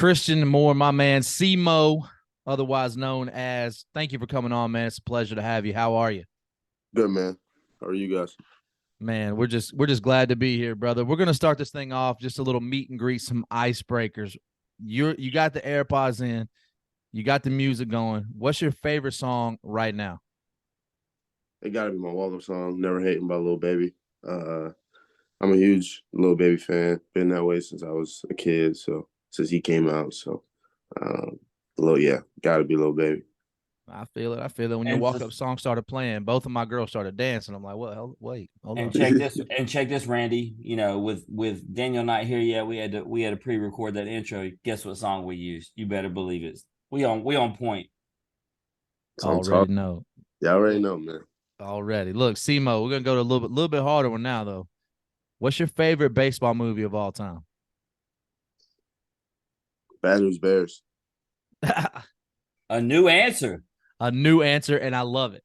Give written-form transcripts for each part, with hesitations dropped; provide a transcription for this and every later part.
Christian Moore, my man, CMO, otherwise known as. Thank you for coming on, man. It's a pleasure to have you. How are you? Good, man. How are you guys? Man, we're just glad to be here, brother. We're gonna start this thing off just a little meet and greet, some icebreakers. You got the AirPods in, you got the music going. What's your favorite song right now? It got to be my Wallow song, "Never Hating" by Lil Baby. Uh, I'm a huge Lil Baby fan. Been that way since I was a kid. So since he came out, um, yeah, got to be Lil Baby. I feel it. I feel it. When your And walk up just song started playing, both of my girls started dancing. I'm like, well, wait, hold and on. check this, Randy. You know, with Daniel not here yet, we had to pre-record that intro. Guess what song we used? You better believe it. We on point. So I'm Already talking. know. You already know, man. Already. Look, CMO, we're gonna go to a little bit harder one now though. What's your favorite baseball movie of all time? Bad News Bears. A new answer. A new answer, and I love it.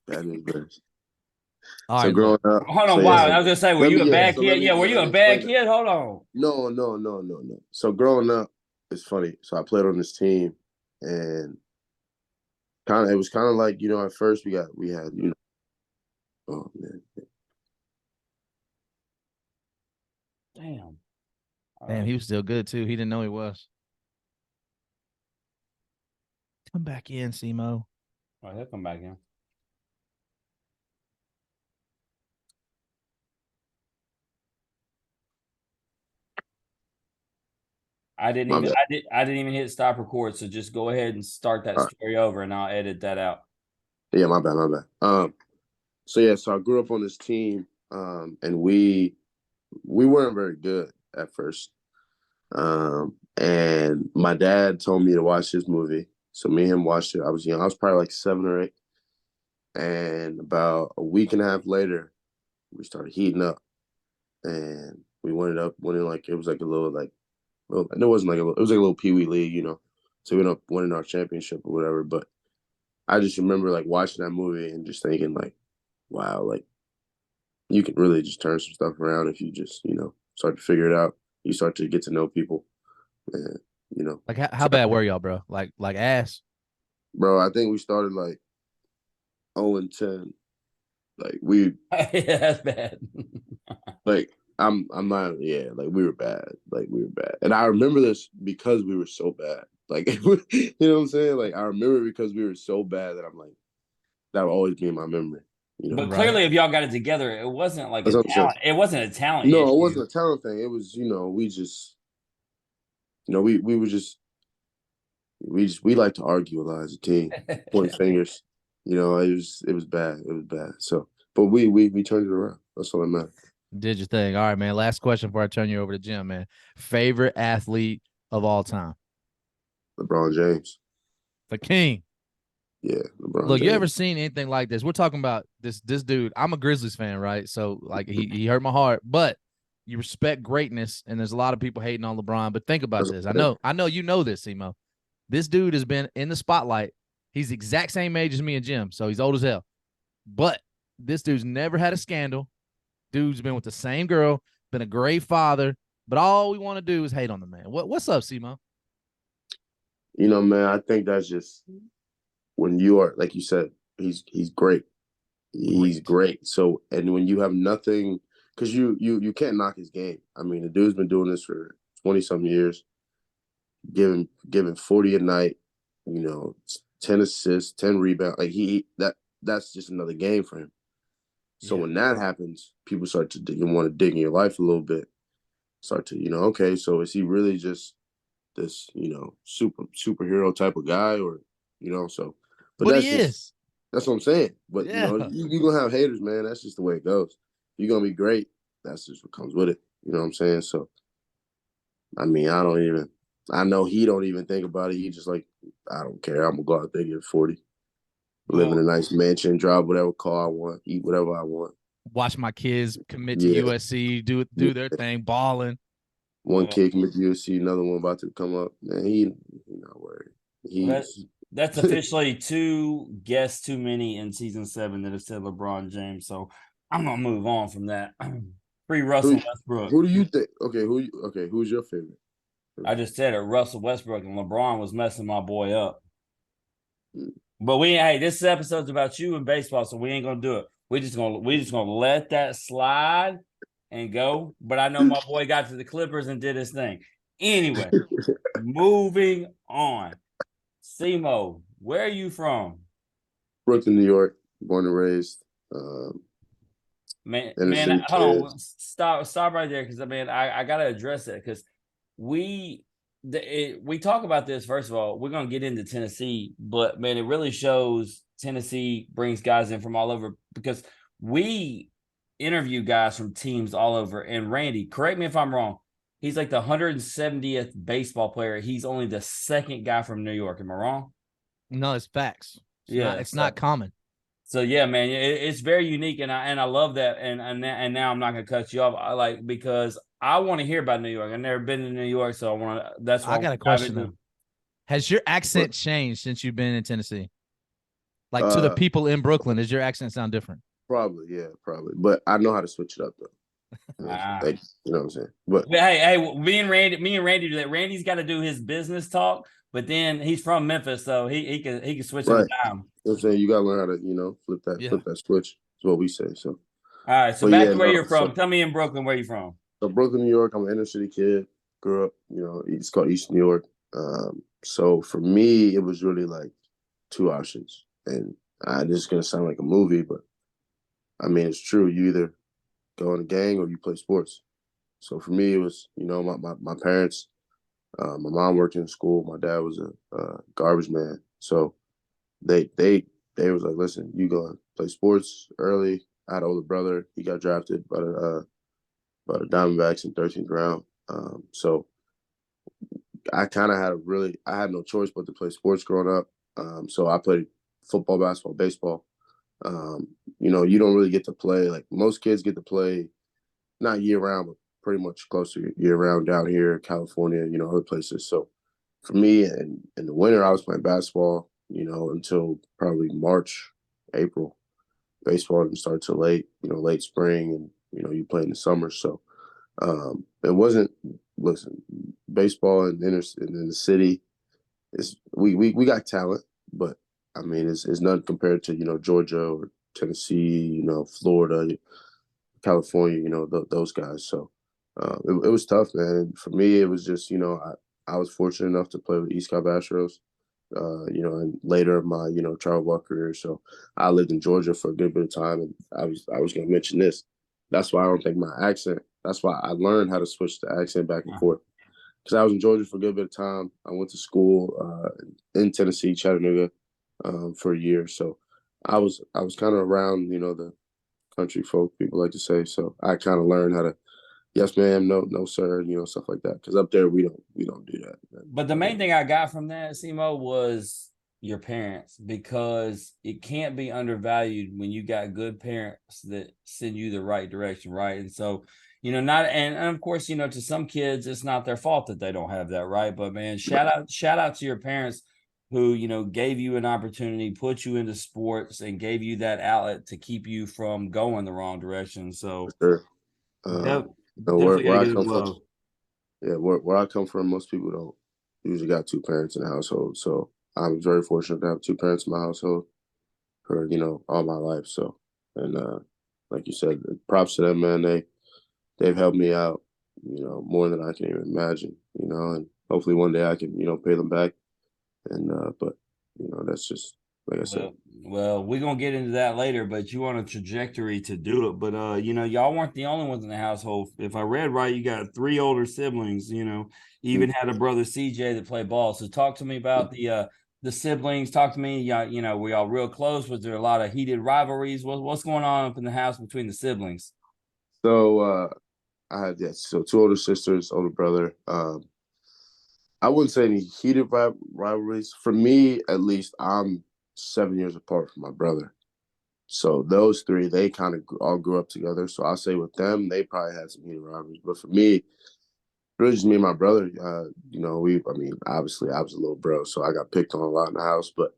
Bad News Bears. All So right, growing look. up. Hold on, So wow. yeah. I was gonna say, were Let you me a yeah. bad So let kid? me Yeah, were let you a me bad explain kid? Hold on. No. So growing up, it's funny. So I played on this team, and it was kind of like at first we had oh man. Damn. All Damn, right. he was still good too. He didn't know he was. Come back in, CMO. All right, he'll come back in. I didn't My even bad. I didn't even hit stop record, so just go ahead and start that All right. story over and I'll edit that out. Yeah, my bad. So I grew up on this team, and we weren't very good at first. And my dad told me to watch this movie. So me and him watched it. I was young. I was probably like 7 or 8. And about a week and a half later, we started heating up, and we ended up winning. Like it was like a little, and it wasn't like it was like a little pee wee league. So we ended up winning our championship or whatever. But I just remember like watching that movie and just thinking like, wow, like you can really just turn some stuff around if you just start to figure it out. You start to get to know people, and you know. Like, how bad were y'all, bro? Like ass. Bro, I think we started like 0-10. Like we Yeah, that's bad. like I'm not like we were bad. Like we were bad. And I remember this because we were so bad. Like you know what I'm saying? Like I remember it because we were so bad that I'm like that will always be in my memory. But Right. clearly, if y'all got it together, it wasn't like a That's what I'm saying. talent. It wasn't a talent No, it issue. wasn't a talent thing. It was, we just we were just we like to argue a lot as a team, point fingers. It was bad. It was bad. So, but we turned it around. That's all that matters. Did your thing. All right, man. Last question before I turn you over to Jim, man. Favorite athlete of all time? LeBron James. The king. Yeah, LeBron Look, you James. ever seen anything like this? We're talking about this dude. I'm a Grizzlies fan, right? So like he hurt my heart, but you respect greatness, and there's a lot of people hating on LeBron. But think about That's this. what I'm saying. I know you know this, Simo. This dude has been in the spotlight. He's the exact same age as me and Jim, so he's old as hell. But this dude's never had a scandal. Dude's been with the same girl, been a great father, but all we want to do is hate on the man. What's up, Simo? Man, I think that's just when you are, like you said, he's great. He's great. So, and when you have nothing, because you can't knock his game. I mean, the dude's been doing this for 20 some years, giving 40 a night, 10 assists, 10 rebounds. Like that's just another game for him. So Yeah. when that happens, people start to want to dig in your life a little bit. Start to, okay, so is he really just this, superhero type of guy, or, so, but But he is. that's what I'm saying. But Yeah. you're gonna have haters, man. That's just the way it goes. You're gonna be great. That's just what comes with it. You know what I'm saying? So, I mean, I know he don't even think about it. He just like, I don't care. I'm gonna go out there, get 40, live in a nice mansion, drive whatever car I want, eat whatever I want. Watch my kids commit to Yeah. USC, do their thing, balling. One kid commit to USC, another one about to come up. Man, he not worried. That's officially 2 guests too many in season 7 that have said LeBron James. So I'm gonna move on from that. Free Russell Westbrook. Who do you think? Okay, who's your favorite? I just said it. Russell Westbrook and LeBron was messing my boy up. Mm. But hey, this episode's about you and baseball, so we ain't gonna do it. We just gonna let that slide and go. But I know my boy got to the Clippers and did his thing. Anyway, moving on. Simo, where are you from? Brooklyn, New York, born and raised. Man, Inner city hold on. kid. Stop right there, because I gotta address it, because we talk about this. First of all, we're gonna get into Tennessee, but man, it really shows Tennessee brings guys in from all over, because we interview guys from teams all over. And Randy, correct me if I'm wrong, he's like the 170th baseball player. He's only the second guy from New York. Am I wrong? No, it's facts. Yeah, It's not common. So yeah, man, it's very unique, and I love that. And now I'm not gonna cut you off. Because I want to hear about New York. I've never been to New York, so I want to. That's why I got a question though. Has your accent changed since you've been in Tennessee? Like to the people in Brooklyn, does your accent sound different? Probably, yeah, probably. But I know how to switch it up though. You know what I'm saying? But hey, me and Randy do that. Randy's got to do his business talk, but then he's from Memphis, so he can switch on the dime. You know what I'm saying? You gotta learn how to, flip that switch. Is what we say. So all right, so back to where you're from. Tell me in Brooklyn where you're from. So Brooklyn, New York, I'm an inner city kid. Grew up, it's called East New York. So for me, it was really like two options. And this is gonna sound like a movie, but I mean it's true. You either go in a gang or you play sports. So for me, it was, my parents, my mom worked in school. My dad was a garbage man. So they was like, listen, you go and play sports early. I had an older brother. He got drafted by the Diamondbacks in 13th round. So I kind of I had no choice but to play sports growing up. So I played football, basketball, baseball. You don't really get to play, like most kids get to play, not year round, but pretty much close to year round down here, California, other places. So for me, in the winter, I was playing basketball, until probably March, April. Baseball didn't start till late spring, and you play in the summer. So it wasn't. Listen, baseball in the city is we got talent, but I mean it's nothing compared to Georgia or Tennessee, Florida, California, those guys. So it was tough, man. For me, it was just I was fortunate enough to play with East Cobb Astros. And later in my, travel ball career. So I lived in Georgia for a good bit of time. And I was going to mention this. That's why I don't think my accent, that's why I learned how to switch the accent back and forth. Because I was in Georgia for a good bit of time. I went to school in Tennessee, Chattanooga, for a year. So I was kind of around, the country folk, people like to say. So I kind of learned how to, yes, ma'am, no, sir, stuff like that. Because up there, we don't do that. But the main thing I got from that, Simo, was your parents, because it can't be undervalued when you got good parents that send you the right direction, right? And so, and of course, to some kids, it's not their fault that they don't have that, right? But man, shout out to your parents who, gave you an opportunity, put you into sports, and gave you that outlet to keep you from going the wrong direction. So, sure. Where I come from, where I come from, most people don't usually got two parents in the household. So I'm very fortunate to have two parents in my household for, all my life. So, and like you said, props to them, man. They've helped me out, more than I can even imagine, and hopefully one day I can, pay them back. And, but, that's just, like I said. Well, we're going to get into that later, but you on a trajectory to do it. But, y'all weren't the only ones in the household. If I read right, you got 3 older siblings, even had a brother CJ that played ball. So talk to me about the siblings. Talk to me, were y'all real close? Was there a lot of heated rivalries? What's going on up in the house between the siblings? So I had 2 older sisters, older brother. I wouldn't say any heated rivalries. For me, at least, I'm 7 years apart from my brother. So those 3, they kind of all grew up together. So I'll say with them, they probably had some heated rivalries. But for me, really just me and my brother, obviously I was a little bro, so I got picked on a lot in the house. But,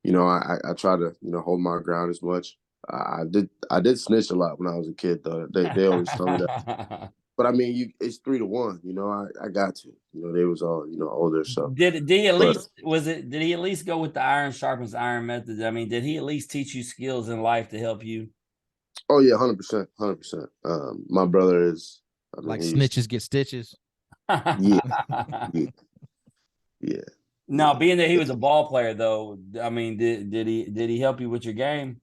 I try to, hold my ground as much. I did snitch a lot when I was a kid, though. They always told me that. But I mean, it's 3-1. You know, I got to. You know, they was all older. So, Did he at but least did he at least go with the iron sharpens iron method? I mean, did he at least teach you skills in life to help you? oh yeah, 100%, 100%. My brother is. I mean, Like he's snitches get stitches. yeah, yeah, yeah, Now, yeah. being that he was a ball player, though, I mean, did he help you with your game?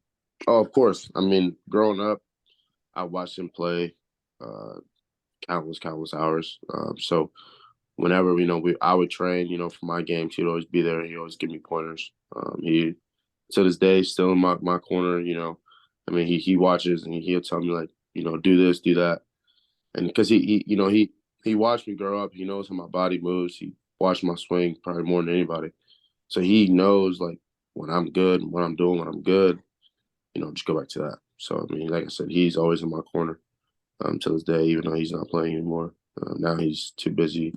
Oh, of course. I mean, growing up, I watched him play uh, countless hours. So whenever I would train, for my games, he'd always be there. He always give me pointers. He to this day still in my corner. I mean, he watches and he'll tell me like, do this, do that, and because he watched me grow up. He knows how my body moves. He watched my swing probably more than anybody. So he knows like when I'm good, what I'm doing, when I'm good. Just go back to that. So I mean, like I said, he's always in my corner to this day, even though he's not playing anymore. Now he's too busy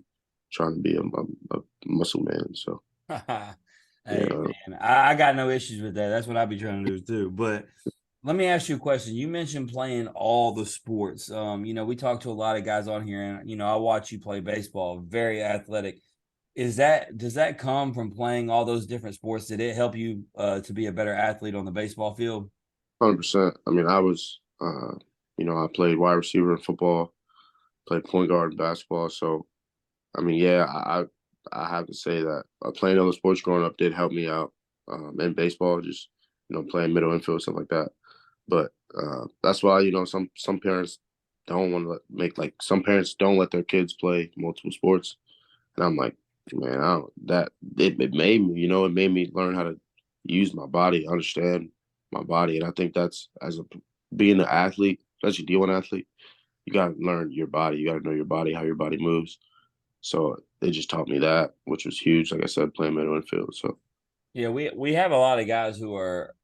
trying to be a muscle man. So Hey yeah, man, I got no issues with that. That's what I'd be trying to do too. But let me ask you a question. You mentioned playing all the sports. We talk to a lot of guys on here, and I watch you play baseball, very athletic. Does that come from playing all those different sports? Did it help you to be a better athlete on the baseball field? 100%. I mean, I was, I played wide receiver in football, played point guard in basketball. So I mean, yeah, I have to say that playing other sports growing up did help me out. In baseball, just playing middle infield stuff like that. But that's why some parents don't want to make like some parents don't let their kids play multiple sports, and I'm like, man, I don't that it made me it made me learn how to use my body, understand my body, and I think that's as a being an athlete, especially D1 athlete, you got to learn your body, you got to know your body, how your body moves. So they just taught me that, which was huge. Like I said, playing middle infield. So Yeah, we have a lot of guys who are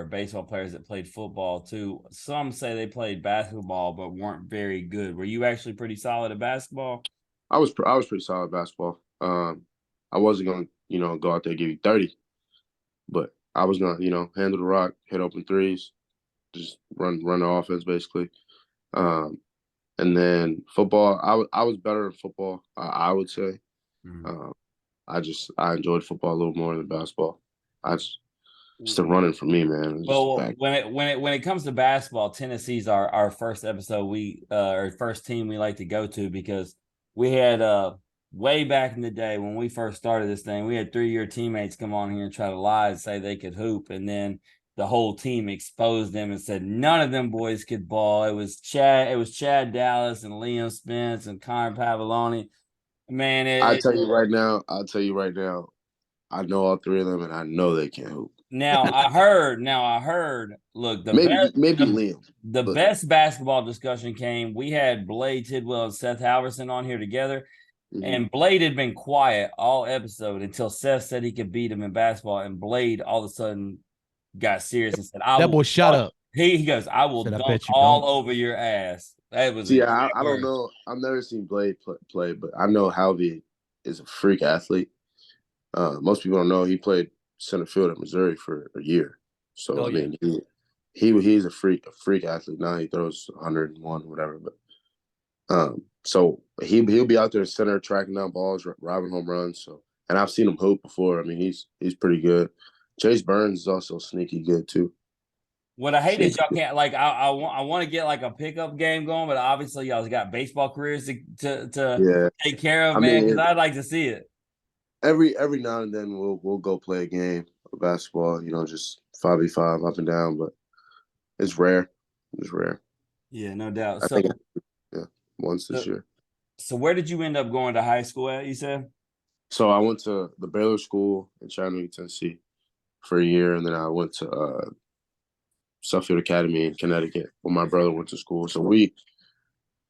baseball players that played football too. Some say they played basketball but weren't very good. Were you actually pretty solid at basketball? I was pretty solid at basketball. I wasn't gonna go out there and give you 30, but I was gonna handle the rock, hit open threes, just run the offense basically. Um, and then football, I was better in football. I would say. Mhm. Um, I enjoyed football a little more than basketball. I just the running for me, man. It was just Well, back. when it comes to basketball, Tennessee's our first episode or first team we like to go to because we had way back in the day when we first started this thing, we had 3-year teammates come on here and try to lie and say they could hoop, and then the whole team exposed them and said none of them boys could ball. It was Chad Dallas and Liam Spence and Connor Pavoloni. Man, I'll tell you right now, I know all three of them, and I know they can't hoop. now I heard. Look, Maybe the Liam, the but best basketball discussion came. We had Blade Tidwell and Seth Halverson on here together, mhm. and Blade had been quiet all episode until Seth said he could beat him in basketball, and Blade all of a sudden got serious and said, "I That will boy shut dunk." up. He goes, "I will Said, I dunk bet you all don't. over your ass." That was See, exact I don't words. know. I've never seen Blade play, but I know Halvey is a freak athlete. Most people don't know he played center field at Missouri for a year. So Oh I yeah. mean, he's a freak athlete. Now he throws 101 whatever. But so he'll be out there center tracking down balls, robbing home runs. So and I've seen him hoop before. I mean, he's pretty good. Chase Burns is also sneaky good too. What I hate is Sneaky. y'all can't like I want to get like a pickup game going, but obviously y'all's got baseball careers to Yeah, take care of, I man. mean, Because I'd like to see it. every now and then we'll go play a game of basketball. Just 5v5 up and down, but it's rare. It's rare. Yeah, no doubt. I So, think yeah, once this so, year. so where did you end up going to high school at? You said. So I went to the Baylor School in Chattanooga, Tennessee, for a year, and then I went to Suffield Academy in Connecticut, where my brother went to school. So I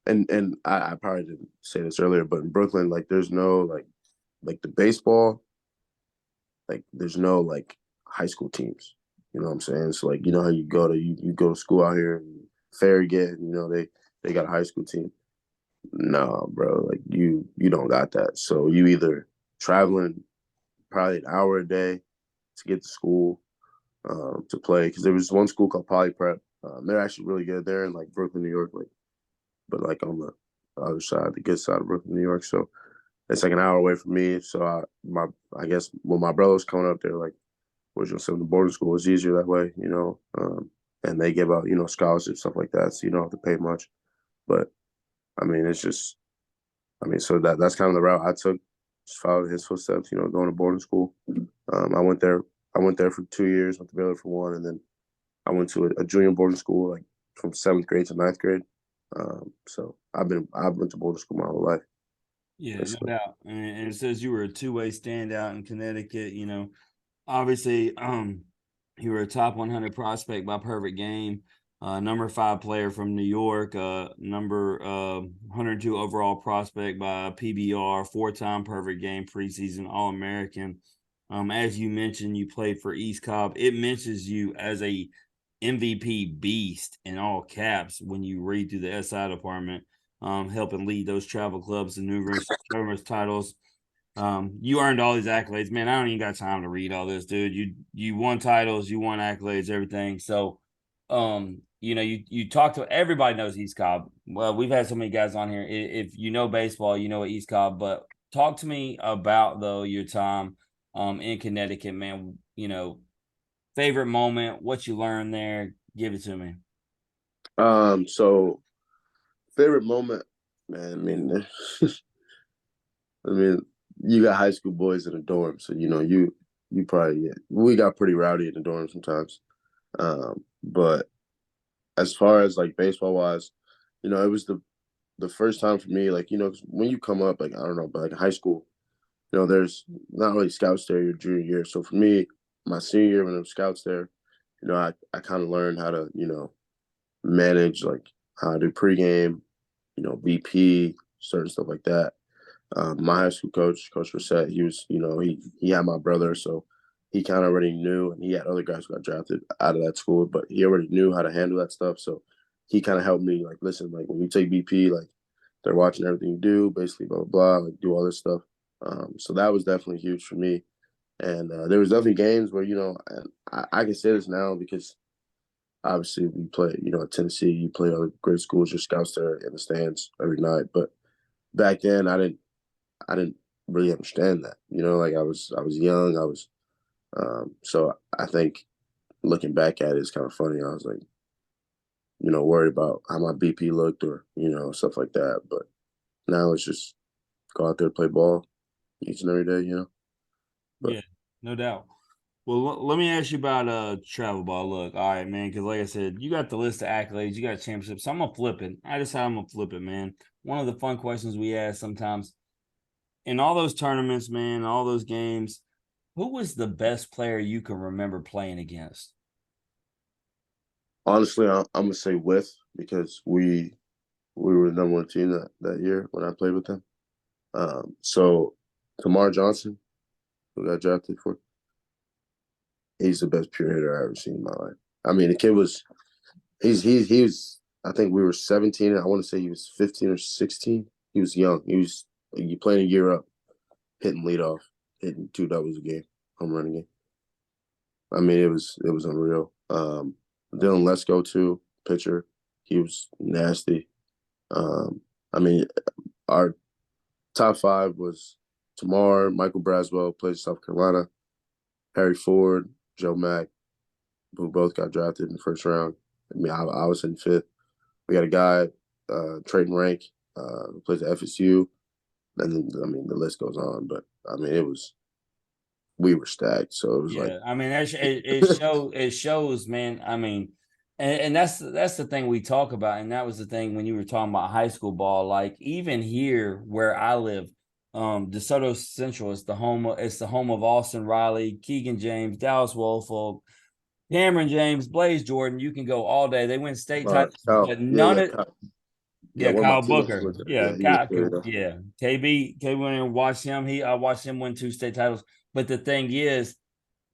probably didn't say this earlier, but in Brooklyn, like there's no like the baseball, like there's no like high school teams. You know what I'm saying? So like how you go to school out here in Farragut, they got a high school team. No, bro, like you don't got that. So you either traveling probably an hour a day to get to school to play because there was one school called Poly Prep. They're actually really good. They're in like Brooklyn, New York, like but like on the the other side, the good side of Brooklyn, New York. So it's like an hour away from me. So I guess when my brother was coming up there, like, was gonna send him to boarding school, it's easier that way, you know. And they give out, you know, scholarships, stuff like that, so you don't have to pay much. But I mean, it's just, I mean, so that's kind of the route I took, just followed his footsteps, you know, going to boarding school. I went there. I went there for 2 years, went to Baylor for one, and then I went to a junior boarding school, like from 7th grade to 9th grade. So I went to boarding school my whole life. Yeah, no Basically. doubt. And it says you were a two-way standout in Connecticut. Obviously, you were a top 100 prospect by Perfect Game, number 5 player from New York, number 102 overall prospect by PBR, 4-time Perfect Game preseason All-American. As you mentioned, you played for East Cobb. It mentions you as a MVP beast in all caps when you read through the SI department, helping lead those travel clubs to numerous titles. You earned all these accolades, man. I don't even got time to read all this, dude. You won titles, you won accolades, everything. So, you talk to everybody knows East Cobb. Well, we've had so many guys on here. If you know baseball, you know East Cobb. But talk to me about though your time in Connecticut, man. Favorite moment, what you learned there. Give it to me. So favorite moment, man. I mean, I mean, you got high school boys in the dorm, so you know you probably we got pretty rowdy in the dorm sometimes. But as far as like baseball wise, you know, it was the first time for me, like, you know, 'cause when you come up, like, I don't know, but like high school, you know, there's not really scouts there your junior year. So for me, my senior year when there was scouts there, you know, I kind of learned how to, you know, manage like how to do pregame, you know, BP, certain stuff like that. My high school coach, Coach Reset, he was, you know, he had my brother, so he kind of already knew, and he had other guys who got drafted out of that school, but he already knew how to handle that stuff. So he kind of helped me, like, listen, like when you take BP, like they're watching everything you do, basically, blah blah blah, like do all this stuff. So that was definitely huge for me. And there was definitely games where, you know, and I can say this now because obviously we play, you know, at Tennessee, you play other great schools, your scouts there in the stands every night. But back then, I didn't really understand that. You know, like I was young. So I think looking back at it, it's kind of funny. I was like, you know, worried about how my BP looked or, you know, stuff like that. But now it's just go out there, play ball each and every day, you know. But Yeah, no doubt. Well, let me ask you about travel ball. Look, all right, man, because like I said, you got the list of accolades, you got championships. So I'm gonna flip it. I decided I'm gonna flip it, man. One of the fun questions we ask sometimes in all those tournaments, man, all those games, who was the best player you can remember playing against? honestly, I'm gonna say with because we were the number one team that year when I played with them. So Tamar Johnson, who got drafted for, he's the best pure hitter I've ever seen in my life. I mean, the kid was he was. I think we were 17. I want to say he was 15 or 16. He was young. He was you playing a year up, hitting leadoff, hitting 2 doubles a game, home run a game. I mean, it was unreal. Dylan Lesko too, pitcher. He was nasty. Um, I mean, our top 5 was Tamar, Michael Braswell, plays South Carolina, Harry Ford, Joe Mack, who both got drafted in the first round. I mean, I was in 5th. We got a guy, Trayton Rank, who plays at FSU. And then, I mean, the list goes on. But I mean, we were stacked. So it was like, Yeah, I mean it shows, man. I mean, and that's the thing we talk about, and that was the thing when you were talking about high school ball. Like even here where I live, DeSoto Central is it's the home of Austin Riley, Keegan James, Dallas Woolfolk, Cameron James, Blaze Jordan. You can go all day. They win state titles, Kyle. but Yeah, none yeah, of Kyle. Yeah, yeah, one of my Kyle teammates Booker. went there. Yeah, Yeah, he was there. Yeah. KB went and watched him. I watched him win 2 state titles. But the thing is,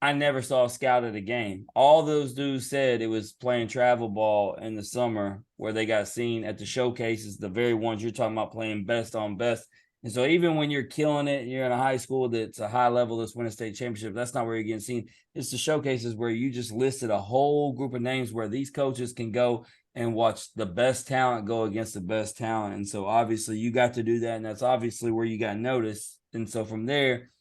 I never saw a scout at a game. All those dudes said it was playing travel ball in the summer where they got seen at the showcases, the very ones you're talking about playing best on best. And so even when you're killing it, you're in a high school that's a high level that's winning state championship, that's not where you're getting seen. It's the showcases where you just listed a whole group of names where these coaches can go and watch the best talent go against the best talent. And so obviously you got to do that, and that's obviously where you got noticed. And so from there,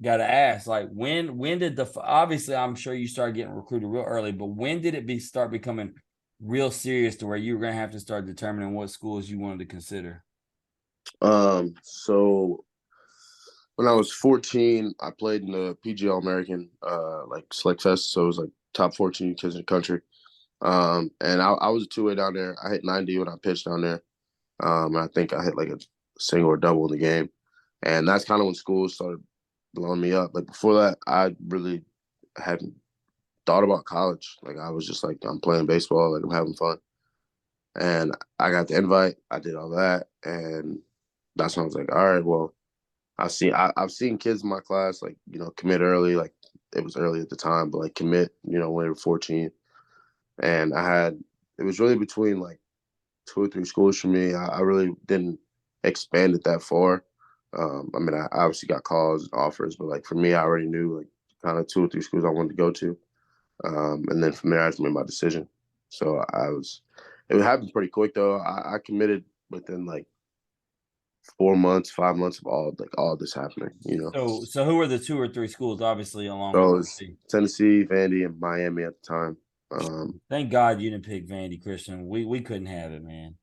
got to ask, like, when did obviously I'm sure you started getting recruited real early, but when did it start becoming real serious to where you were going to have to start determining what schools you wanted to consider? So when I was 14, I played in the PGL American, like Select Fest. So it was like top 14 kids in the country. And I was a two-way down there. I hit 90 when I pitched down there. And I think I hit like a single or double in the game. And that's kind of when schools started blowing me up. Like before that, I really hadn't thought about college. Like I was just like, I'm playing baseball, like I'm having fun. And I got the invite. I did all that. And that's when I was like, all right, well, I've seen kids in my class, like, you know, commit early, like it was early at the time, but like commit, you know, when they were 14. And it was really between like 2 or 3 schools for me. I really didn't expand it that far. I mean, I obviously got calls and offers, but like for me, I already knew like kind of 2 or 3 schools I wanted to go to. And then from there, I just made my decision. So it happened pretty quick though. I committed within like 4 months, 5 months of all this happening, you know. So who were the 2 or 3 schools, obviously, along So it with was Tennessee, Vandy, and Miami at the time. Thank God you didn't pick Vandy, Christian. We couldn't have it, man.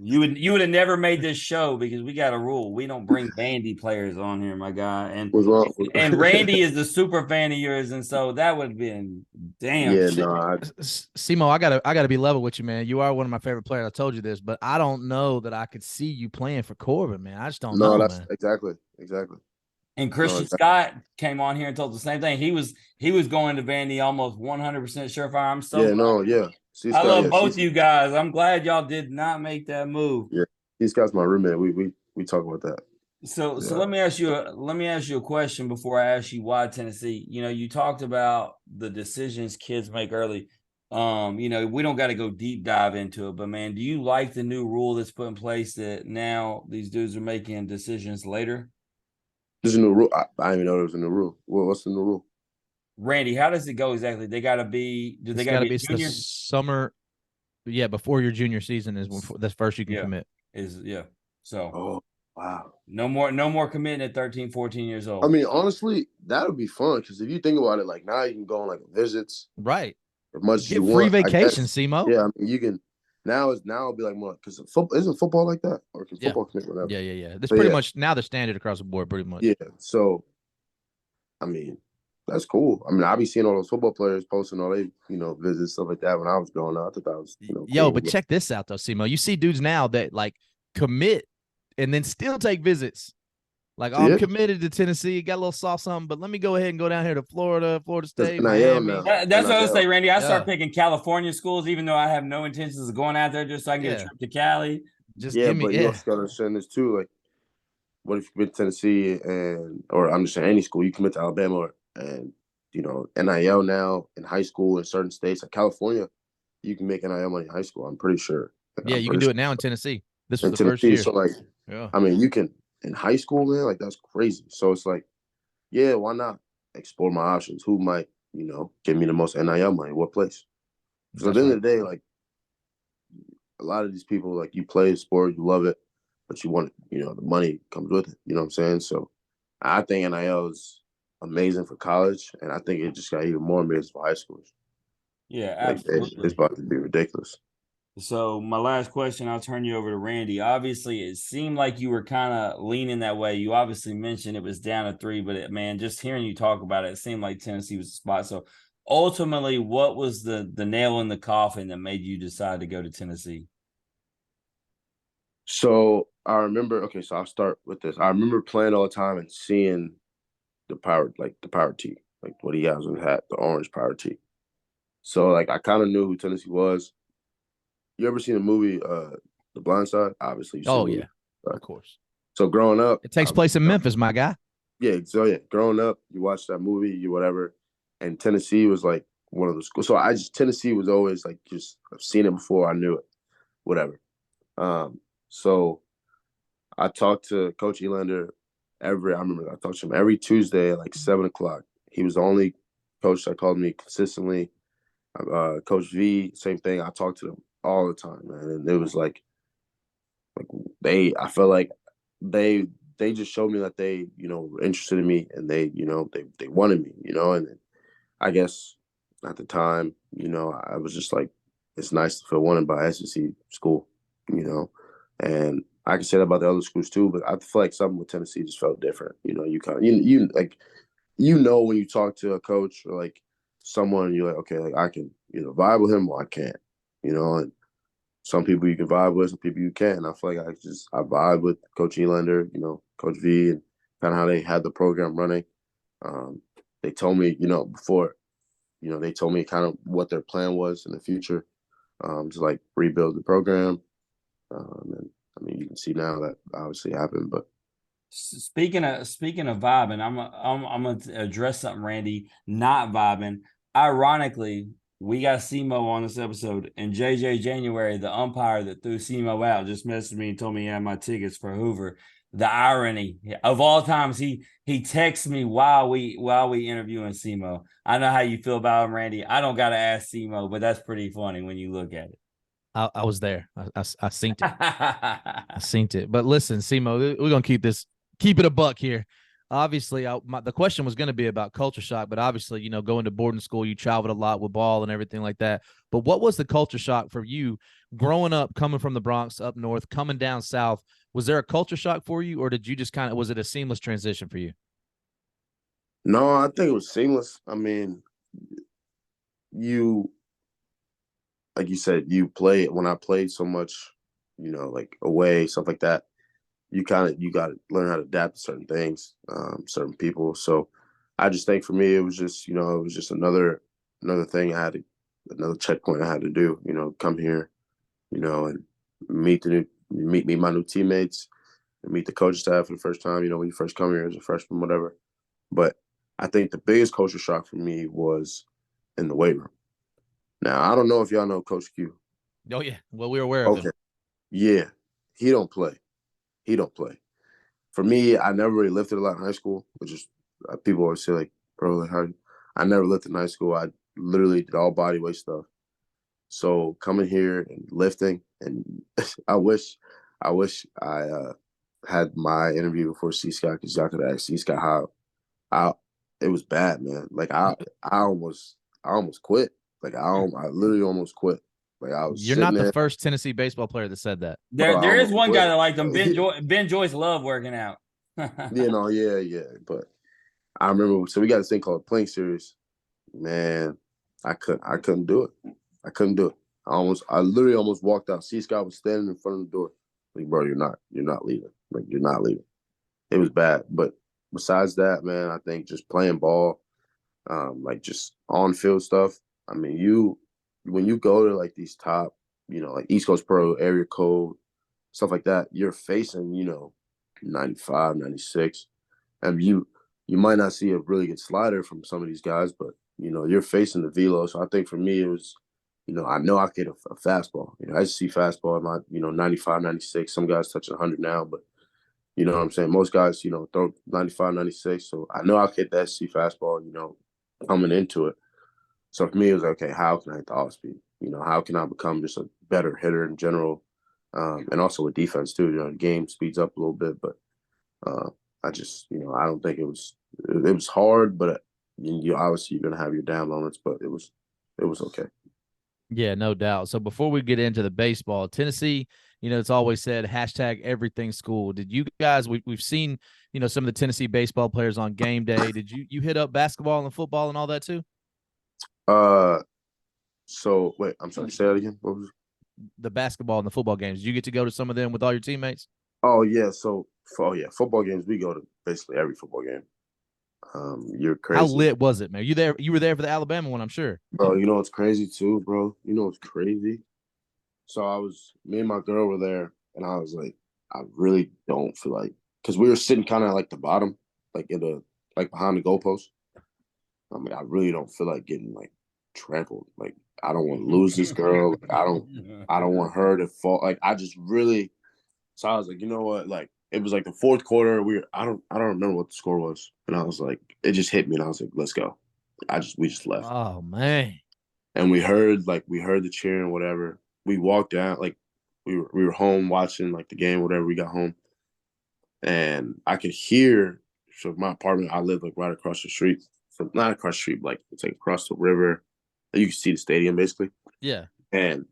You would have never made this show because we got a rule. We don't bring Vandy players on here, my guy. And What's wrong? and Randy is the super fan of yours, and so that would have been damn. Yeah, shit. no, Simo, I gotta be level with you, man. You are one of my favorite players. I told you this, but I don't know that I could see you playing for Corbin, man. I just don't know, that's man. exactly. And Christian exactly. Scott came on here and told the same thing. He was going to Vandy almost 100% surefire. I'm so yeah. I love both you guys. I'm glad y'all did not make that move. Yeah, Scott's my roommate. We talk about that. So let me ask you a question before I ask you why Tennessee. You know, you talked about the decisions kids make early. You know, we don't got to go deep dive into it, but man, do you like the new rule that's put in place that now these dudes are making decisions later? There's a new rule. I didn't even know there was a new rule. What's the new rule? Randy, how does it go exactly? They got to be. Do they got to be the summer? Yeah, before your junior season is when that's first you can commit. So. Oh wow. No more committing at 13, 14 years old. I mean, honestly, that would be fun because if you think about it, like now you can go on like visits, right? As much as you want. Free vacation, Simo. Yeah, I mean, you can. Now it'll be like more because isn't football like that, or can football commit whatever? Yeah. That's pretty much now the standard across the board, pretty much. Yeah. So, I mean, that's cool. I mean, I be seeing all those football players posting all they, you know, visits, stuff like that when I was growing up. I thought that was, you know, cool. But check this out though, Simo. You see dudes now that like commit and then still take visits. Like, I'm committed to Tennessee, got a little soft something, but let me go ahead and go down here to Florida State, Miami. That's what I was saying, Randy. I start picking California schools, even though I have no intentions of going out there just so I can get a trip to Cali. Just give me, but you also got to understand this too. Like, what if you commit to Tennessee or I'm just saying any school, you commit to Alabama and, you know, NIL now in high school in certain states, like California, you can make NIL money in high school, I'm pretty sure. Like, you can do it now in Tennessee. This was the first year. So, like, I mean, you can, in high school, man, like that's crazy. So it's like, yeah, why not explore my options? Who might, you know, give me the most NIL money? What place? So at the end of the day, like a lot of these people, like you play a sport, you love it, but you want, you know, the money comes with it. You know what I'm saying? So I think NIL is amazing for college, and I think it just got even more amazing for high schools. Yeah, absolutely. It's about to be ridiculous. So my last question, I'll turn you over to Randy. Obviously, it seemed like you were kind of leaning that way. You obviously mentioned it was down to 3, but man, just hearing you talk about it seemed like Tennessee was the spot. So ultimately, what was the nail in the coffin that made you decide to go to Tennessee? So I remember, so I'll start with this. I remember playing all the time and seeing the power tee, like what he has on his hat, the orange power tee. So like I kind of knew who Tennessee was. You ever seen the movie The Blind Side? Obviously. Of course. So growing up, it takes place in Memphis, my guy. Yeah. So growing up, you watch that movie, you whatever, and Tennessee was like one of the schools. So Tennessee was always like just I've seen it before, I knew it, whatever. So I talked to Coach Elander I remember I talked to him every Tuesday at like 7:00. He was the only coach that called me consistently. Coach V, same thing. I talk to them all the time, man. And it was like I felt like they they just showed me that they, were interested in me, and they wanted me, and I guess at the time, I was just like, it's nice to feel wanted by SEC school, and I can say that about the other schools too, but I feel like something with Tennessee just felt different. You kind of, like, when you talk to a coach or like someone, you're like, okay, like I can either vibe with him or I can't, and some people you can vibe with, some people you can't. And I feel like I vibe with Coach Elander, Coach V, and kind of how they had the program running. They told me, before, they told me kind of what their plan was in the future, to like rebuild the program. And I mean, you can see now that obviously happened, but Speaking of vibing, I'm gonna address something, Randy. Not vibing. Ironically, we got SEMO on this episode, and JJ January, the umpire that threw SEMO out, just messaged me and told me he had my tickets for Hoover. The irony of all times, he texts me while we interviewing SEMO. I know how you feel about him, Randy. I don't gotta ask SEMO, but that's pretty funny when you look at it. I was there. I seen it. I seen it. But listen, Simo, we're gonna keep it a buck here. Obviously, the question was going to be about culture shock, but obviously, going to boarding school, you traveled a lot with ball and everything like that. But what was the culture shock for you growing up, coming from the Bronx up north, coming down south? Was there a culture shock for you, or did you just was it a seamless transition for you? No, I think it was seamless. I mean, like you said, when I played so much, like away, stuff like that, you got to learn how to adapt to certain things, certain people. So I just think for me, it was just, another thing another checkpoint I had to do, come here, and meet my new teammates and meet the coaching staff for the first time, when you first come here as a freshman, whatever. But I think the biggest culture shock for me was in the weight room. Now, I don't know if y'all know Coach Q. Oh, yeah. Well, we're aware of him. Yeah. He don't play. For me, I never really lifted a lot in high school, which is people always say, like, bro, like, how? I never lifted in high school. I literally did all body weight stuff. So coming here and lifting, and I wish I had my interview before C Scott, because y'all could ask C Scott how it was bad, man. Like I almost quit. Like I literally almost quit. Like I was. You're not the first Tennessee baseball player that said that. There is one guy that liked him. Ben Joyce loved working out. Yeah. But I remember, so we got this thing called playing series. Man, I couldn't do it. I couldn't do it. I literally almost walked out. C Scott was standing in front of the door. Like, bro, you're not leaving. Like, you're not leaving. It was bad. But besides that, man, I think just playing ball, like just on field stuff. I mean, when you go to like these top, like East Coast Pro, area code, stuff like that, you're facing, 95, 96. And you might not see a really good slider from some of these guys, but, you're facing the velo. So I think for me, it was, I know I could get a fastball. I just see fastball in my, 95, 96. Some guys touching 100 now, but you know what I'm saying? Most guys, throw 95, 96. So I know I'll hit that SC fastball, coming into it. So for me, it was okay, how can I hit the off speed? How can I become just a better hitter in general? And also with defense too, the game speeds up a little bit, but I just, I don't think it was hard, but you obviously you're going to have your down moments, but it was okay. Yeah, no doubt. So before we get into the baseball, Tennessee, it's always said hashtag everything school. Did you guys, we've seen, some of the Tennessee baseball players on game day. Did you hit up basketball and football and all that too? So wait, I'm sorry, say that again. What was it? The basketball and the football games? Did you get to go to some of them with all your teammates? Oh yeah. So football games, we go to basically every football game. You're crazy. How lit was it, man? You were there for the Alabama one, I'm sure. Bro, you know what's crazy too, bro? You know what's crazy? So me and my girl were there, and I was like, I really don't feel like, because we were sitting kind of like the bottom, like behind the goalpost. I mean, I really don't feel like getting like trampled. Like, I don't want to lose this girl. Like, I don't want her to fall. Like, I just really. So I was like, you know what? Like, it was like the fourth quarter. I don't remember what the score was, and I was like, it just hit me, and I was like, let's go. We just left. Oh man. and we heard the cheering, whatever. We walked down, like we were home watching like the game, whatever. We got home, and I could hear. So my apartment, I live like right across the street. So not across the street, like it's like across the river. You can see the stadium basically, Yeah. and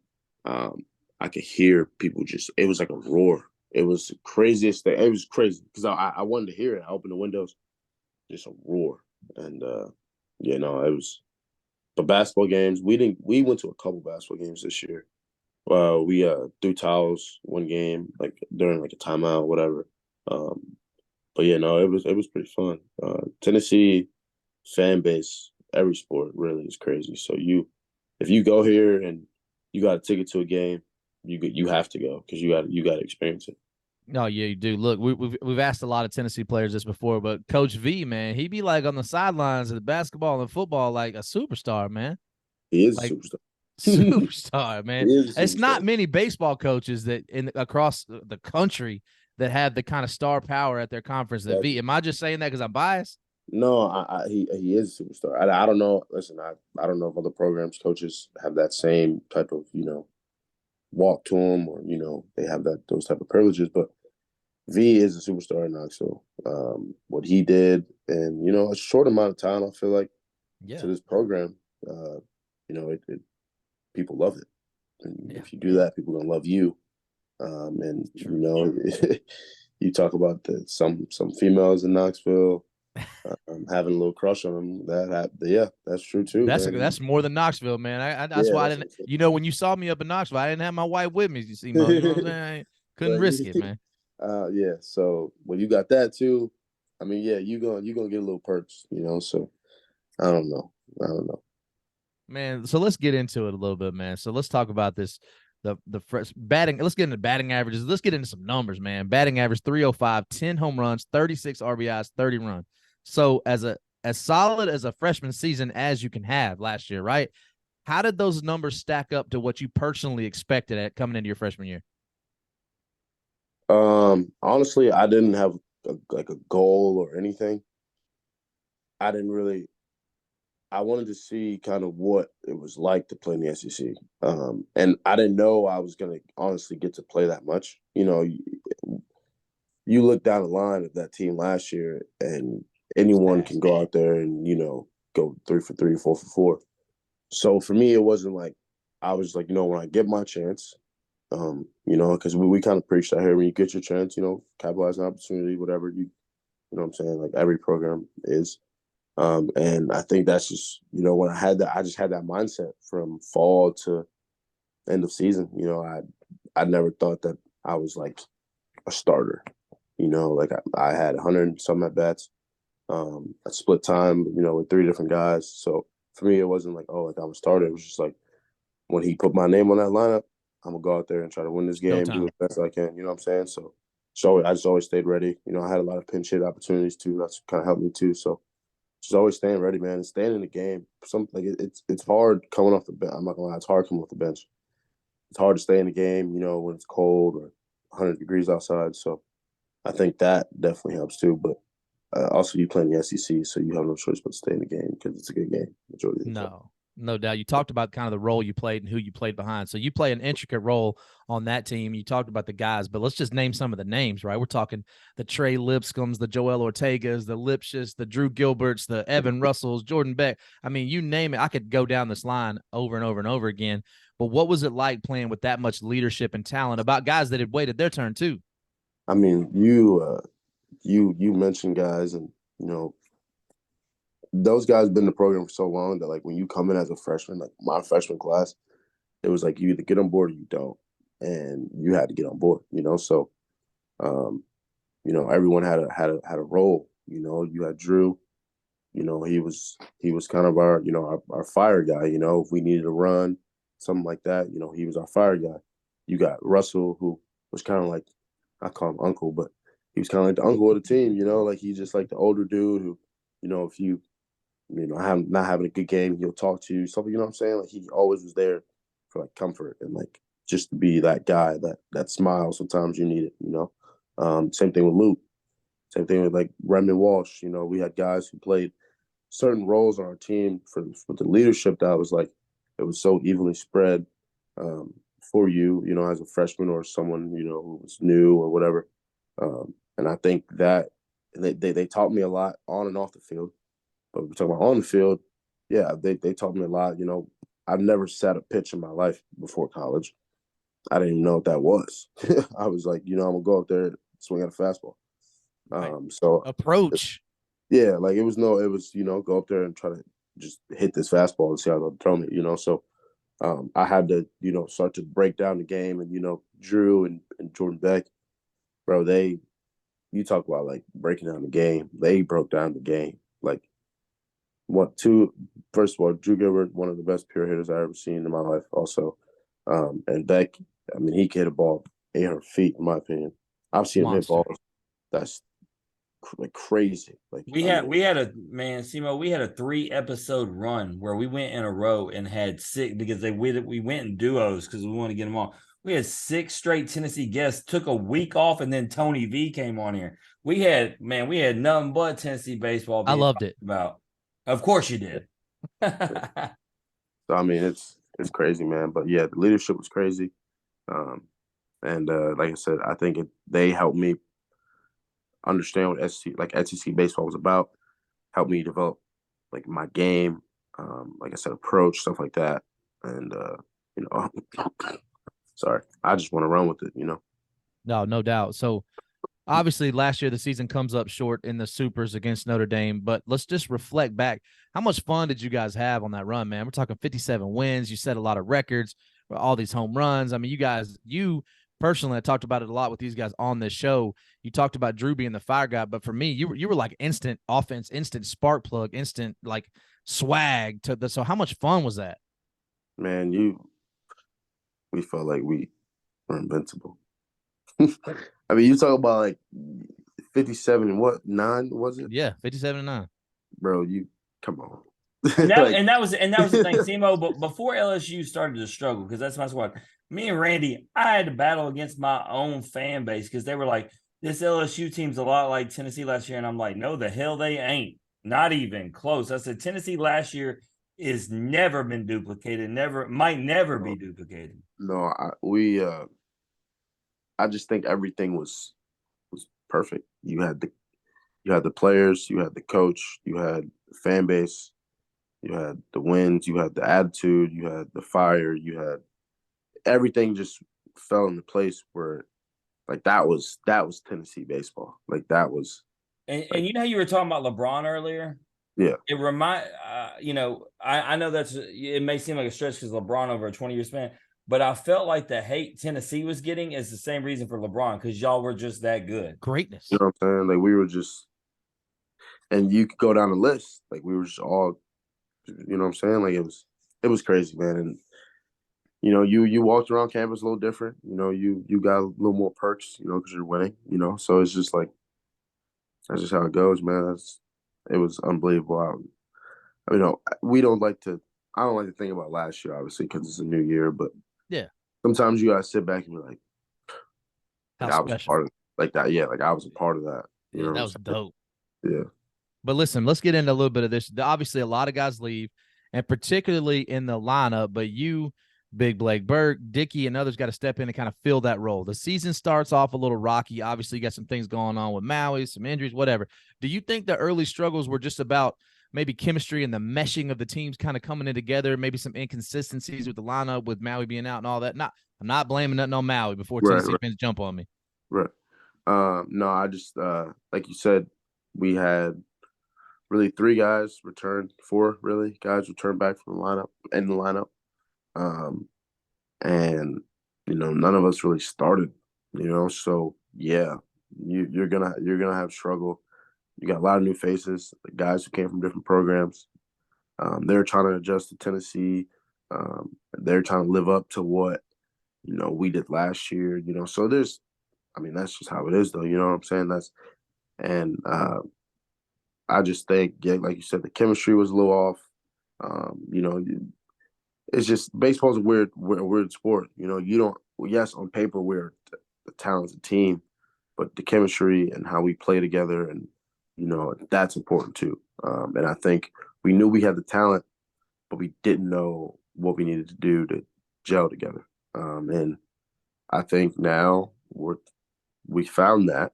um, I could hear people just. It was like a roar. It was the craziest thing. It was crazy because I wanted to hear it. I opened the windows, just a roar, and yeah, no, it was. But basketball games, we went to a couple basketball games this year. We threw towels one game, like during like a timeout, whatever. Um, but yeah, no, it was pretty fun. Tennessee fan base, every sport really is crazy. So if you go here and you got a ticket to a game, you have to go because you got to experience it. No, yeah, you do. Look, we've asked a lot of Tennessee players this before, but Coach V, man, he be like on the sidelines of the basketball and football like a superstar, man. He is a Like superstar. superstar, He man. is a It's not superstar. many baseball coaches that across the country that have the kind of star power at their conference that V. Exactly. Am I just saying that because I'm biased? No, he is a superstar. I don't know. Listen, I don't know if other programs coaches have that same type of walk to him or they have those type of privileges, but V is a superstar in Knoxville. What he did, and a short amount of time, I feel like to Yeah, this program, people love it, and yeah, if you do that, people gonna love you. And true. you talk about some females in Knoxville having a little crush on him. Yeah, that's true too, man. That's more than Knoxville, man. That's Yeah, why I that's didn't. what When you saw me up in Knoxville, I didn't have my wife with me. You see, Mo, you know what I'm I'm saying? Couldn't saying. risk it, man. Yeah. So when you got that too, I mean, yeah, you gonna get a little perks, So I don't know. I don't know. Man, so let's get into it a little bit, man. So let's talk about this. The fresh batting. Let's get into batting averages. Let's get into some numbers, man. Batting average 305, 10 home runs, 36 RBIs, 30 runs. So as solid as a freshman season as you can have last year, right? How did those numbers stack up to what you personally expected at coming into your freshman year? Honestly, I didn't have like a goal or anything. I didn't really. I wanted to see kind of what it was like to play in the SEC. And I didn't know I was gonna honestly get to play that much. You look down the line of that team last year, and anyone can go out there and go 3 for 3, 4 for 4. So for me, it wasn't like I was like, when I get my chance, because we kind of preach that here when you get your chance, capitalize an opportunity, whatever you know what I'm saying? Like every program is. And I think that's just, when I had that, I just had that mindset from fall to end of season. I never thought that I was like a starter. Like I had 100 and some at bats. I split time, with 3 different guys. So for me, it wasn't like, oh, like I'm a starter. It was just like when he put my name on that lineup, I'm gonna go out there and try to win this game, do Showtime. the best I can. You know what I'm saying? So I just always stayed ready. I had a lot of pinch hit opportunities too. That's kind of helped me too. So just always staying ready, man, and staying in the game. It's hard coming off the bench. I'm not gonna lie, it's hard coming off the bench. It's hard to stay in the game, when it's cold or 100 degrees outside. So I think that definitely helps too. But also, you play in the SEC, so you have no choice but to stay in the game because it's a good game majority of the time. No doubt. You talked about kind of the role you played and who you played behind. So you play an intricate role on that team. You talked about the guys, but let's just name some of the names, right? We're talking the Trey Lipscombs, the Joel Ortegas, the Lipschitz, the Drew Gilberts, the Evan Russells, Jordan Beck. I mean, you name it. I could go down this line over and over and over again. But what was it like playing with that much leadership and talent about guys that had waited their turn too? I mean, you mentioned guys, and those guys been in the program for so long that like when you come in as a freshman, like my freshman class, it was like you either get on board or you don't, and you had to get on board. So um, everyone had a role. You had Drew. He was kind of our fire guy. If we needed a run, something like that, he was our fire guy. You got Russell, who was kind of like, I call him uncle, but he was kind of like the uncle of the team. Like he's just like the older dude who, if you not having a good game, he'll talk to you. Something, you know what I'm saying? Like he always was there for like comfort and like just to be that guy that smiles sometimes you need it. Same thing with Luke. Same thing with like Redmond Walsh. We had guys who played certain roles on our team for the leadership that was like it was so evenly spread for you, you know, as a freshman or someone, you know, who was new or whatever. And I think that they taught me a lot on and off the field. But we're talking about on the field, yeah, they taught me a lot. You know, I've never sat a pitch in my life before college. I didn't even know what that was. I was like, you know, I'm gonna go up there and swing at a fastball. So Approach. yeah, like it was, you know, go up there and try to just hit this fastball and see how they'll throw me, you know. So I had to, you know, start to break down the game, and you know, Drew and Jordan Beck, bro, you talk about like breaking down the game. They broke down the game. Like first of all, Drew Gilbert, one of the best pure hitters I ever seen in my life, also. And Beck, I mean, he can hit a ball 800 feet, in my opinion. I've seen him hit Monster. balls that's like crazy. Like We had Simo, we had a 3-episode run where we went in a row and had 6 because we went in duos because we wanted to get them all. We had 6 straight Tennessee guests, took a week off, and then Tony V came on here. We had nothing but Tennessee baseball. I loved it. About. Of course you did. So I mean, it's crazy, man. But yeah, the leadership was crazy, and like I said, I think they helped me understand what SEC baseball was about. Helped me develop like my game, like I said, approach, stuff like that, and you know, sorry, I just want to run with it, you know. No doubt. So obviously last year the season comes up short in the supers against Notre Dame, but let's just reflect back. How much fun did you guys have on that run, man? We're talking 57 wins. You set a lot of records, all these home runs. I mean, you personally, I talked about it a lot with these guys on this show. You talked about Drew being the fire guy, but for me, you were like instant offense, instant spark plug, instant like swag to the. So how much fun was that? Man, we felt like we were invincible. I mean, you talk about like 57 and what, 9 was it? Yeah, 57-9. Bro, you come on. And that was the thing, Simo. But before LSU started to struggle, because that's my squad. Me and Randy, I had to battle against my own fan base because they were like, "This LSU team's a lot like Tennessee last year," and I'm like, "No, the hell they ain't. Not even close." I said, "Tennessee last year is never been duplicated. Might never be duplicated." No, I just think everything was perfect. You had the players, you had the coach, you had the fan base, you had the wins, you had the attitude, you had the fire, you had everything just fell into place where like that was Tennessee baseball. Like that was And you know how you were talking about LeBron earlier? yeah. It I know it may seem like a stretch because LeBron over a 20-year span, but I felt like the hate Tennessee was getting is the same reason for LeBron because y'all were just that good. Greatness. You know what I'm saying? Like we were just, and you could go down the list. Like we were just all, you know what I'm saying? Like it was crazy, man. And you know, you walked around campus a little different. You know, you got a little more perks, you know, because you're winning. You know, so it's just like that's just how it goes, man. It was unbelievable. I mean, we don't like to. I don't like to think about last year, obviously, because it's a new year. But Yeah. sometimes you gotta sit back and be like, How I was a special. part of like that. Yeah, like I was a part of that. You know that was dope. Yeah. But listen, let's get into a little bit of this. Obviously, a lot of guys leave, and particularly in the lineup, but you, Big Blake Burke, Dickey, and others got to step in and kind of fill that role. The season starts off a little rocky. Obviously, you got some things going on with Maui, some injuries, whatever. Do you think the early struggles were just about maybe chemistry and the meshing of the teams kind of coming in together, maybe some inconsistencies with the lineup with Maui being out and all that? I'm not blaming nothing on Maui before Tennessee fans jump on me. Right. No, I just like you said, we had really 3 guys returned, 4 really guys returned back from the lineup. And you know, none of us really started, you know, so yeah, you're gonna have struggle. You got a lot of new faces, guys who came from different programs. They're trying to adjust to Tennessee. They're trying to live up to what, you know, we did last year, you know, so that's just how it is though, you know what I'm saying? I just think, yeah, like you said, the chemistry was a little off. You know, it's just baseball's a weird sport. You know, you don't. Yes, on paper we're a talented team, but the chemistry and how we play together, and you know, that's important too. And I think we knew we had the talent, but we didn't know what we needed to do to gel together. And I think now we found that.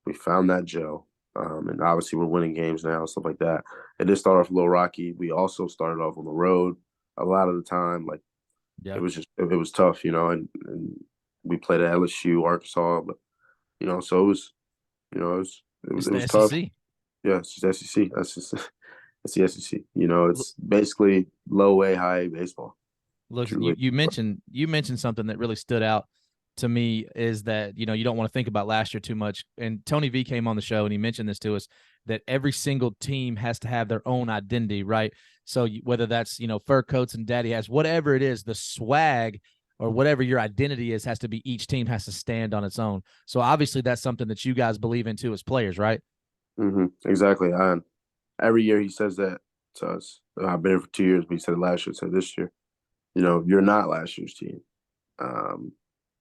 We found that gel. And obviously we're winning games now, stuff like that. It did start off a little rocky. We also started off on the road a lot of the time. Like Yeah. it was tough, and we played at LSU, Arkansas, but so it was, it It's was the tough. SEC. Yeah, it's just SEC. That's just it's the SEC. It's basically low A, high A baseball. Look, Truly. you mentioned something that really stood out to me is that you don't want to think about last year too much. And Tony V came on the show and he mentioned this to us that every single team has to have their own identity, right? So whether that's fur coats and daddy hats, whatever it is, the swag or whatever your identity is has to be each team has to stand on its own. So obviously that's something that you guys believe in too as players, right? Exactly. Every year he says that to us. I've been here for 2 years, but he said it last year, said this year. You're not last year's team.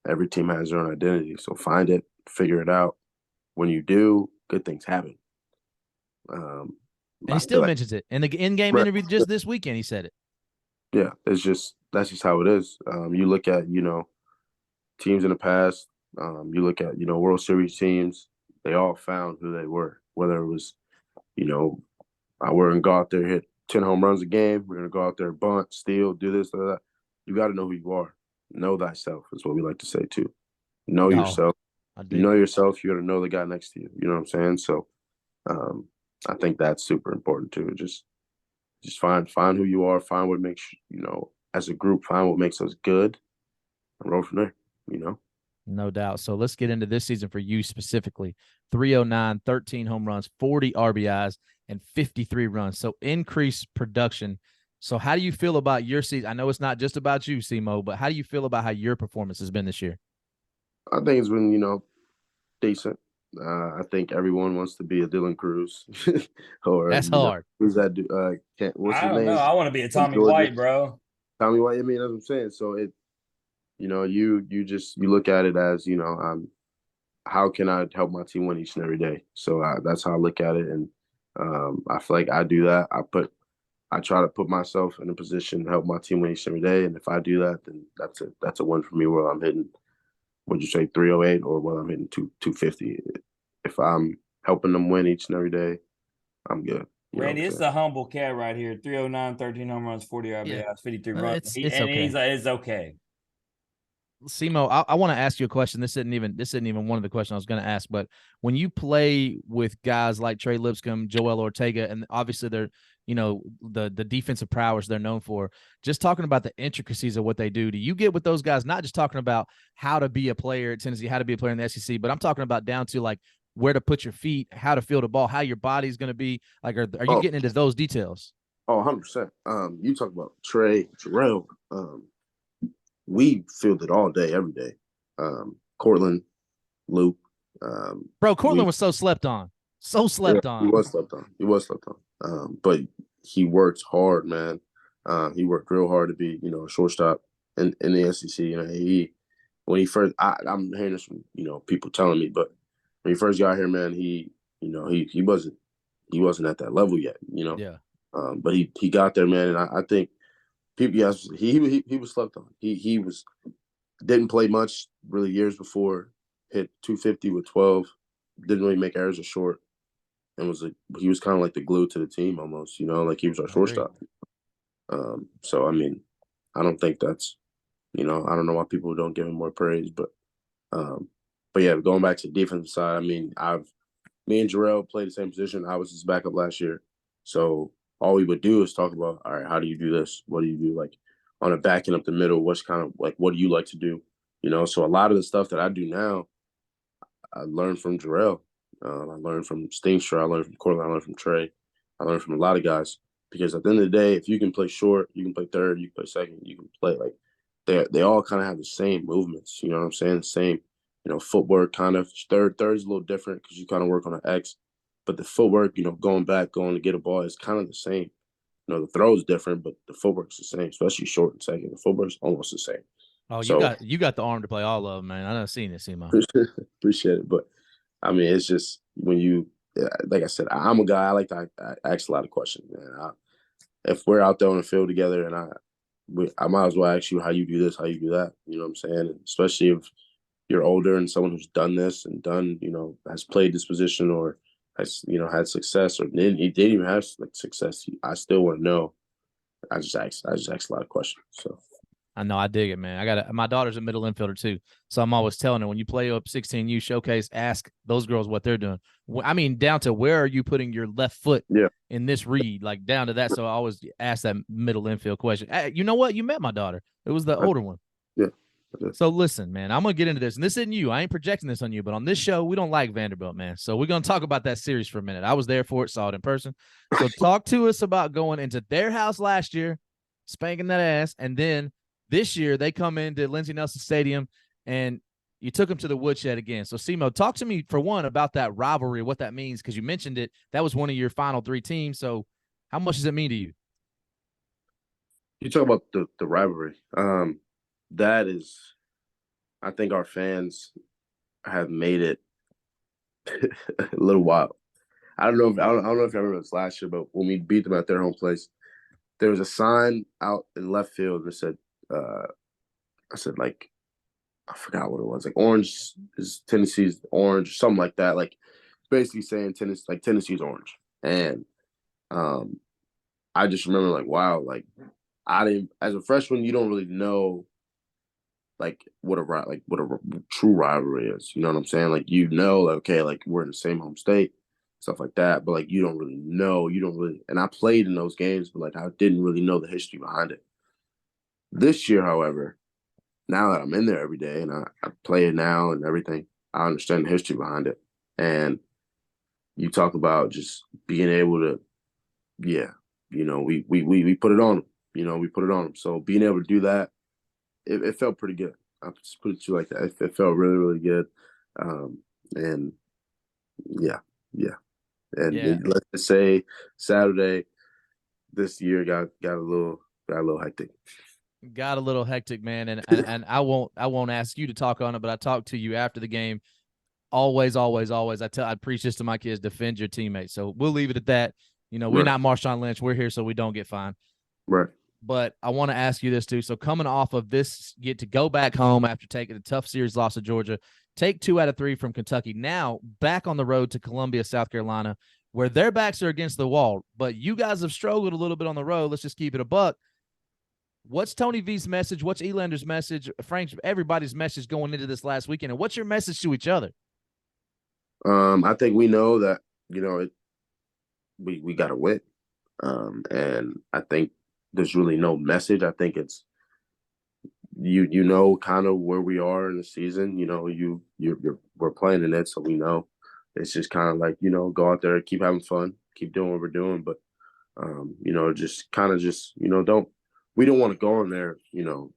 Every team has their own identity, so find it, figure it out. When you do, good things happen. And he still mentions it in the in-game interview just this weekend. He said it. Yeah, that's just how it is. You look at teams in the past. You look at World Series teams. They all found who they were. Whether it was we're gonna go out there, hit 10 home runs a game. We're gonna go out there, bunt, steal, do this, do that. You got to know who you are. Know thyself is what we like to say too. Know yourself. You know yourself. You got to know the guy next to you. You know what I'm saying? So, I think that's super important too. Just find who you are. Find what makes as a group. Find what makes us good, and roll from there. No doubt. So let's get into this season for you specifically. 309, 13 home runs, 40 RBIs, and 53 runs. So increased production. So how do you feel about your season? I know it's not just about you, Simo, but how do you feel about how your performance has been this year? I think it's been, decent. I think everyone wants to be a Dylan Cruz. Or that's hard. Who's that? What's his name? Know. I want to be a Tommy White, bro. Tommy White. I mean, that's what I'm saying. So you look at it as how can I help my team win each and every day? So that's how I look at it, and I feel like I do that. I try to put myself in a position to help my team win each and every day, and if I do that, then that's a win for me. Where I'm hitting, would you say 308, or whether I'm hitting 250? If I'm helping them win each and every day, I'm good. Randy, it's a humble cat right here. 309, 13 home runs, 40 RBIs, 53 runs. It's okay. It's okay. Simo, I want to ask you a question. This isn't even one of the questions I was going to ask, but when you play with guys like Trey Lipscomb, Joel Ortega, and obviously they're, the defensive prowess they're known for, just talking about the intricacies of what they do you get with those guys, not just talking about how to be a player at Tennessee, how to be a player in the SEC, but I'm talking about down to like where to put your feet, how to field the ball, how your body's going to be like, are you getting into those details? Oh, 100%. You talk about Trey, Jarrell, we fielded all day, every day. Cortland, Luke. Bro, Cortland was so slept on. He was slept on. But he worked hard, man. He worked real hard to be, a shortstop in the SEC. When he first, I'm hearing this from, people telling me, but when he first got here, man, he wasn't at that level yet, Yeah. But he got there, man, and I think people, yes, he was slept on. He didn't play much really years before. Hit 250 with 12. Didn't really make errors or short, and he was kind of like the glue to the team almost. Like he was our shortstop. So I mean, I don't think that's, I don't know why people don't give him more praise, but yeah, going back to the defensive side, I mean, me and Jarrell played the same position. I was his backup last year, so all we would do is talk about, all right, how do you do this? What do you do? Like on a backing up the middle, what's kind of like, what do you like to do? So a lot of the stuff that I do now, I learned from Jarrell. I learned from Steenstra. I learned from Cortland. I learned from Trey. I learned from a lot of guys, because at the end of the day, if you can play short, you can play third, you can play second, you can play like they all kind of have the same movements. You know what I'm saying? The same, footwork kind of. Third is a little different because you kind of work on an X. But the footwork, going to get a ball is kind of the same. The throw is different, but the footwork's the same, especially short and second. The footwork's almost the same. Oh, you got the arm to play all of them, man. I've seen it, Simo. Appreciate it. But, I mean, it's just when you, like I said, I'm a guy, I like to ask a lot of questions, man. If we're out there on the field together and I might as well ask you how you do this, how you do that. You know what I'm saying? And especially if you're older and someone who's done this and done, has played this position or has, had success, or he didn't even have like success. I still want to know. I just ask a lot of questions. So I know, I dig it, man. My daughter's a middle infielder too, so I'm always telling her when you play up 16U showcase, ask those girls what they're doing. I mean, down to where are you putting your left foot in this read, like down to that. So I always ask that middle infield question. You know what? You met my daughter. It was the older one. Yeah. So listen, man, I'm gonna get into this, and this isn't you. I ain't projecting this on you, but on this show, we don't like Vanderbilt, man. So we're gonna talk about that series for a minute. I was there for it, saw it in person. So talk to us about going into their house last year, spanking that ass, and then this year they come into Lindsey Nelson Stadium, and you took them to the woodshed again. So Simo, talk to me for one about that rivalry, what that means, because you mentioned it. That was one of your final 3 teams. So how much does it mean to you? You talk about the rivalry. That is, I think our fans have made it a little wild. I don't know if I don't know if I remember this last year, but when we beat them at their home place, there was a sign out in left field that said, I said, like, I forgot what it was. Like, orange is Tennessee's orange, something like that. Like, basically saying Tennessee's orange. And I just remember, like, wow, like, I didn't, as a freshman, you don't really know like what a true rivalry is. You know what I'm saying? Like, like, okay, like we're in the same home state, stuff like that. But like you don't really. And I played in those games, but like I didn't really know the history behind it. This year, however, now that I'm in there every day and I play it now and everything, I understand the history behind it. And you talk about just being able to, we put it on them. We put it on them. So being able to do that, it felt pretty good. I'll just put it to you like that. It felt really, really good. And yeah. And let's say Saturday this year got a little hectic. Got a little hectic, man. And I won't ask you to talk on it, but I talked to you after the game. Always. I preach this to my kids: defend your teammates. So we'll leave it at that. We're not Marshawn Lynch. We're here so we don't get fined. Right. But I want to ask you this too. So coming off of this, get to go back home after taking a tough series loss to Georgia, take 2 out of 3 from Kentucky. Now back on the road to Columbia, South Carolina, where their backs are against the wall. But you guys have struggled a little bit on the road. Let's just keep it a buck. What's Tony V's message? What's Elander's message? Frank, everybody's message going into this last weekend, and what's your message to each other? I think we know that we got to win, and I think there's really no message. I think it's kind of where we are in the season. We're playing in it, so we know. It's just kind of like go out there, keep having fun, keep doing what we're doing, but we don't want to go in there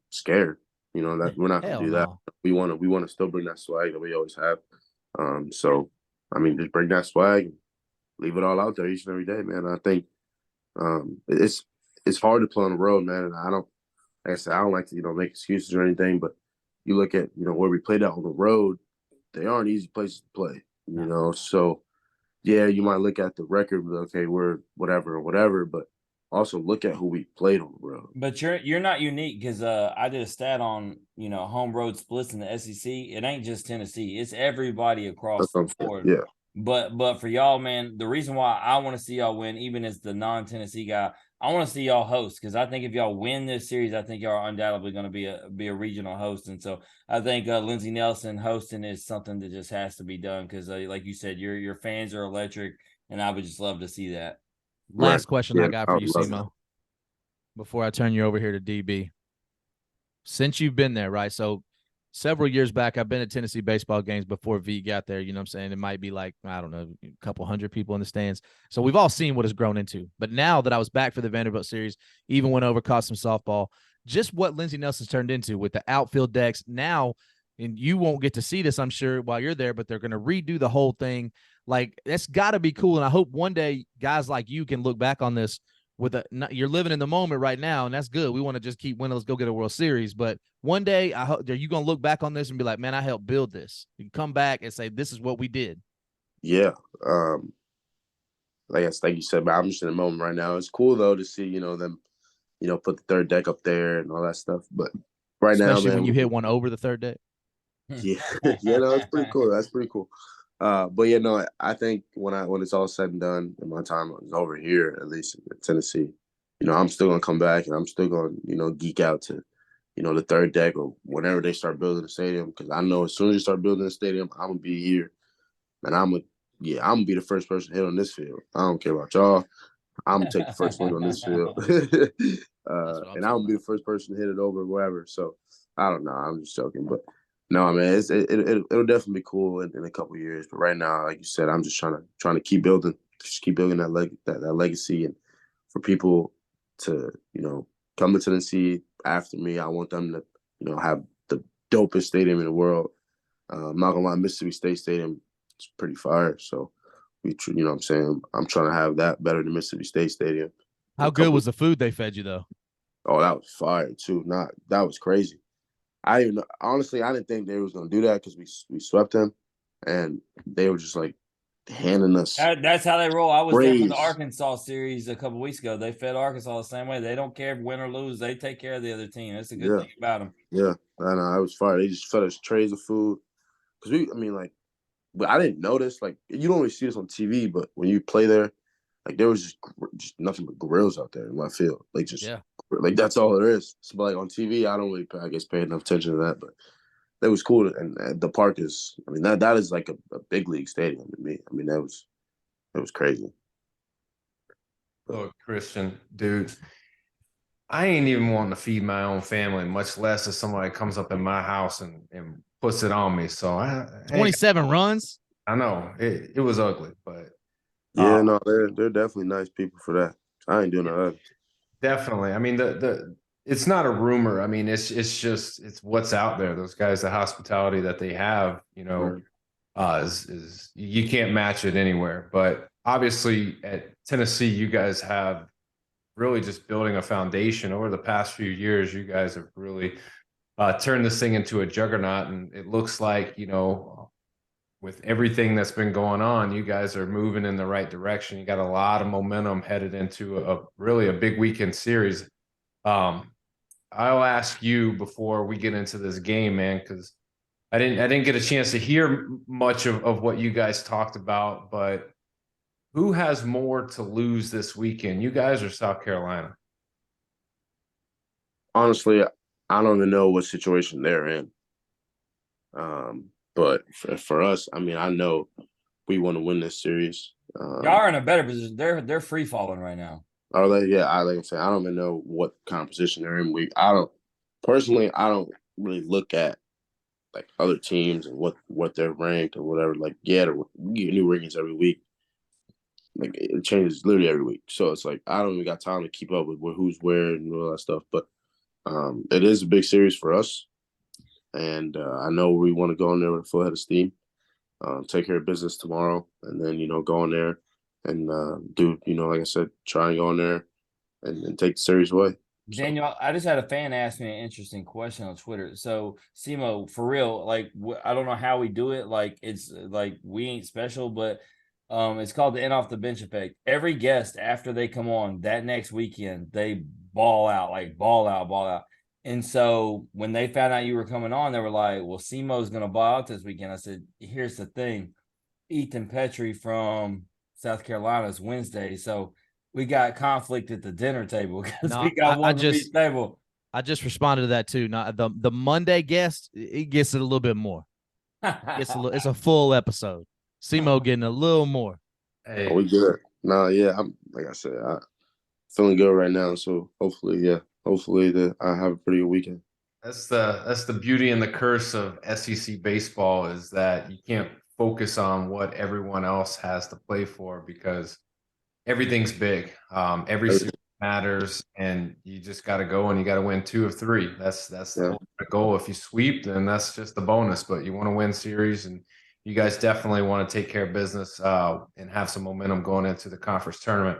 scared. That we're not gonna do that. We want to still bring that swag that we always have. So I mean, just bring that swag and leave it all out there each and every day, man. I think it's hard to play on the road, man. And like I said, I don't like to, make excuses or anything, but you look at, where we played out on the road, they aren't easy places to play, So, yeah, you might look at the record, but okay, we're whatever, but also look at who we played on the road. But you're not unique because I did a stat on, home road splits in the SEC. It ain't just Tennessee. It's everybody across the board. Yeah. But for y'all, man, the reason why I want to see y'all win, even as the non-Tennessee guy, I want to see y'all host because I think if y'all win this series, I think y'all are undoubtedly going to be a regional host, and so I think Lindsey Nelson hosting is something that just has to be done because, like you said, your fans are electric, and I would just love to see that. Last question I got for you, Simo, before I turn you over here to DB. Since you've been there, right? So several years back, I've been at Tennessee baseball games before V got there. You know what I'm saying? It might be like, I don't know, a couple hundred people in the stands. So we've all seen what it's grown into. But now that I was back for the Vanderbilt series, even went over, caught some softball, just what Lindsey Nelson's turned into with the outfield decks now. And you won't get to see this, I'm sure, while you're there, but they're going to redo the whole thing. Like, that's got to be cool. And I hope one day guys like you can look back on this you're living in the moment right now, and that's good. We want to just keep winning. Let's go get a World Series. But one day, I hope, are you going to look back on this and be like, man, I helped build this? You can come back and say, this is what we did. Yeah. Like you said, but I'm just in the moment right now. It's cool, though, to see, them put the third deck up there and all that stuff. But right now, Especially man, when you hit one over the third deck. yeah, no, it's pretty cool. That's pretty cool. But yeah, no, I think when it's all said and done, and my time is over here, at least in Tennessee, I'm still gonna come back and I'm still gonna, geek out to, the third deck or whenever they start building the stadium. Because I know as soon as you start building the stadium, I'm gonna be here, and I'm gonna be the first person to hit on this field. I don't care about y'all. I'm gonna take the first swing on this field, and I'm gonna be the first person to hit it over wherever. So I don't know. I'm just joking, but no, man, it'll definitely be cool in a couple of years. But right now, like you said, I'm just trying to keep building, that legacy, and for people to come to Tennessee after me. I want them to have the dopest stadium in the world. I'm not gonna lie, Mississippi State Stadium is pretty fire. So what I'm saying, I'm trying to have that better than Mississippi State Stadium. How good was the food they fed you though? Oh, that was fire too. That was crazy. Honestly, I didn't think they was gonna do that because we swept them, and they were just like handing us. That's how they roll. I was there for the praise. Arkansas series a couple weeks ago. They fed Arkansas the same way. They don't care if win or lose. They take care of the other team. That's a good thing about them. Yeah, I know. I was fire. They just fed us trays of food because but I didn't notice. Like, you don't really see this on TV, but when you play there, like, there was just nothing but grills out there in my field. Like, like, that's all there is. So, but like on TV, I don't really, I guess, pay enough attention to that. But it was cool, and the park is. That is like a big league stadium to me. It was crazy. Look, Christian, dude, I ain't even wanting to feed my own family, much less if somebody comes up in my house and puts it on me. So 27 runs. I know it was ugly, but yeah, no, they're definitely nice people for that. I ain't doing that. Definitely. It's not a rumor. It's what's out there. Those guys, the hospitality that they have, is you can't match it anywhere. But obviously at Tennessee, you guys have really just building a foundation over the past few years. You guys have really turned this thing into a juggernaut, and it looks like, with everything that's been going on, you guys are moving in the right direction. You got a lot of momentum headed into a big weekend series. I'll ask you before we get into this game, man, because I didn't get a chance to hear much of what you guys talked about, but who has more to lose this weekend, you guys or South Carolina? Honestly, I don't even know what situation they're in. But for us, I know we want to win this series. Y'all are in a better position. They're free falling right now. Are they? Yeah, like I'm saying, I don't even know what kind of position they're in. I don't really look at like other teams and what they're ranked or whatever. Like, we get new rankings every week. Like, it changes literally every week. So it's like I don't even got time to keep up with who's where and all that stuff. But it is a big series for us. And I know we want to go in there with a full head of steam, take care of business tomorrow, and then, go in there and do, like I said, try and go in there and take the series away. Daniel, I just had a fan ask me an interesting question on Twitter. So, Simo, for real, like, I don't know how we do it. Like, it's like we ain't special, but it's called the in off the bench effect. Every guest after they come on that next weekend, they ball out. And so when they found out you were coming on, they were like, well, Simo's going to ball out this weekend. I said, here's the thing. Ethan Petrie from South Carolina is Wednesday. So we got conflict at the dinner table because we got one at each table. I just responded to that too. Not the Monday guest, it gets it a little bit more. It's a full episode. Simo getting a little more. Hey. Oh, we good. No, yeah, I'm like I said, I'm feeling good right now. So hopefully I have a pretty good weekend. That's the beauty and the curse of SEC baseball is that you can't focus on what everyone else has to play for because everything's big. Every series matters, and you just got to go and you got to win 2 of 3. That's the ultimate goal. If you sweep, then that's just the bonus. But you want to win series, and you guys definitely want to take care of business and have some momentum going into the conference tournament.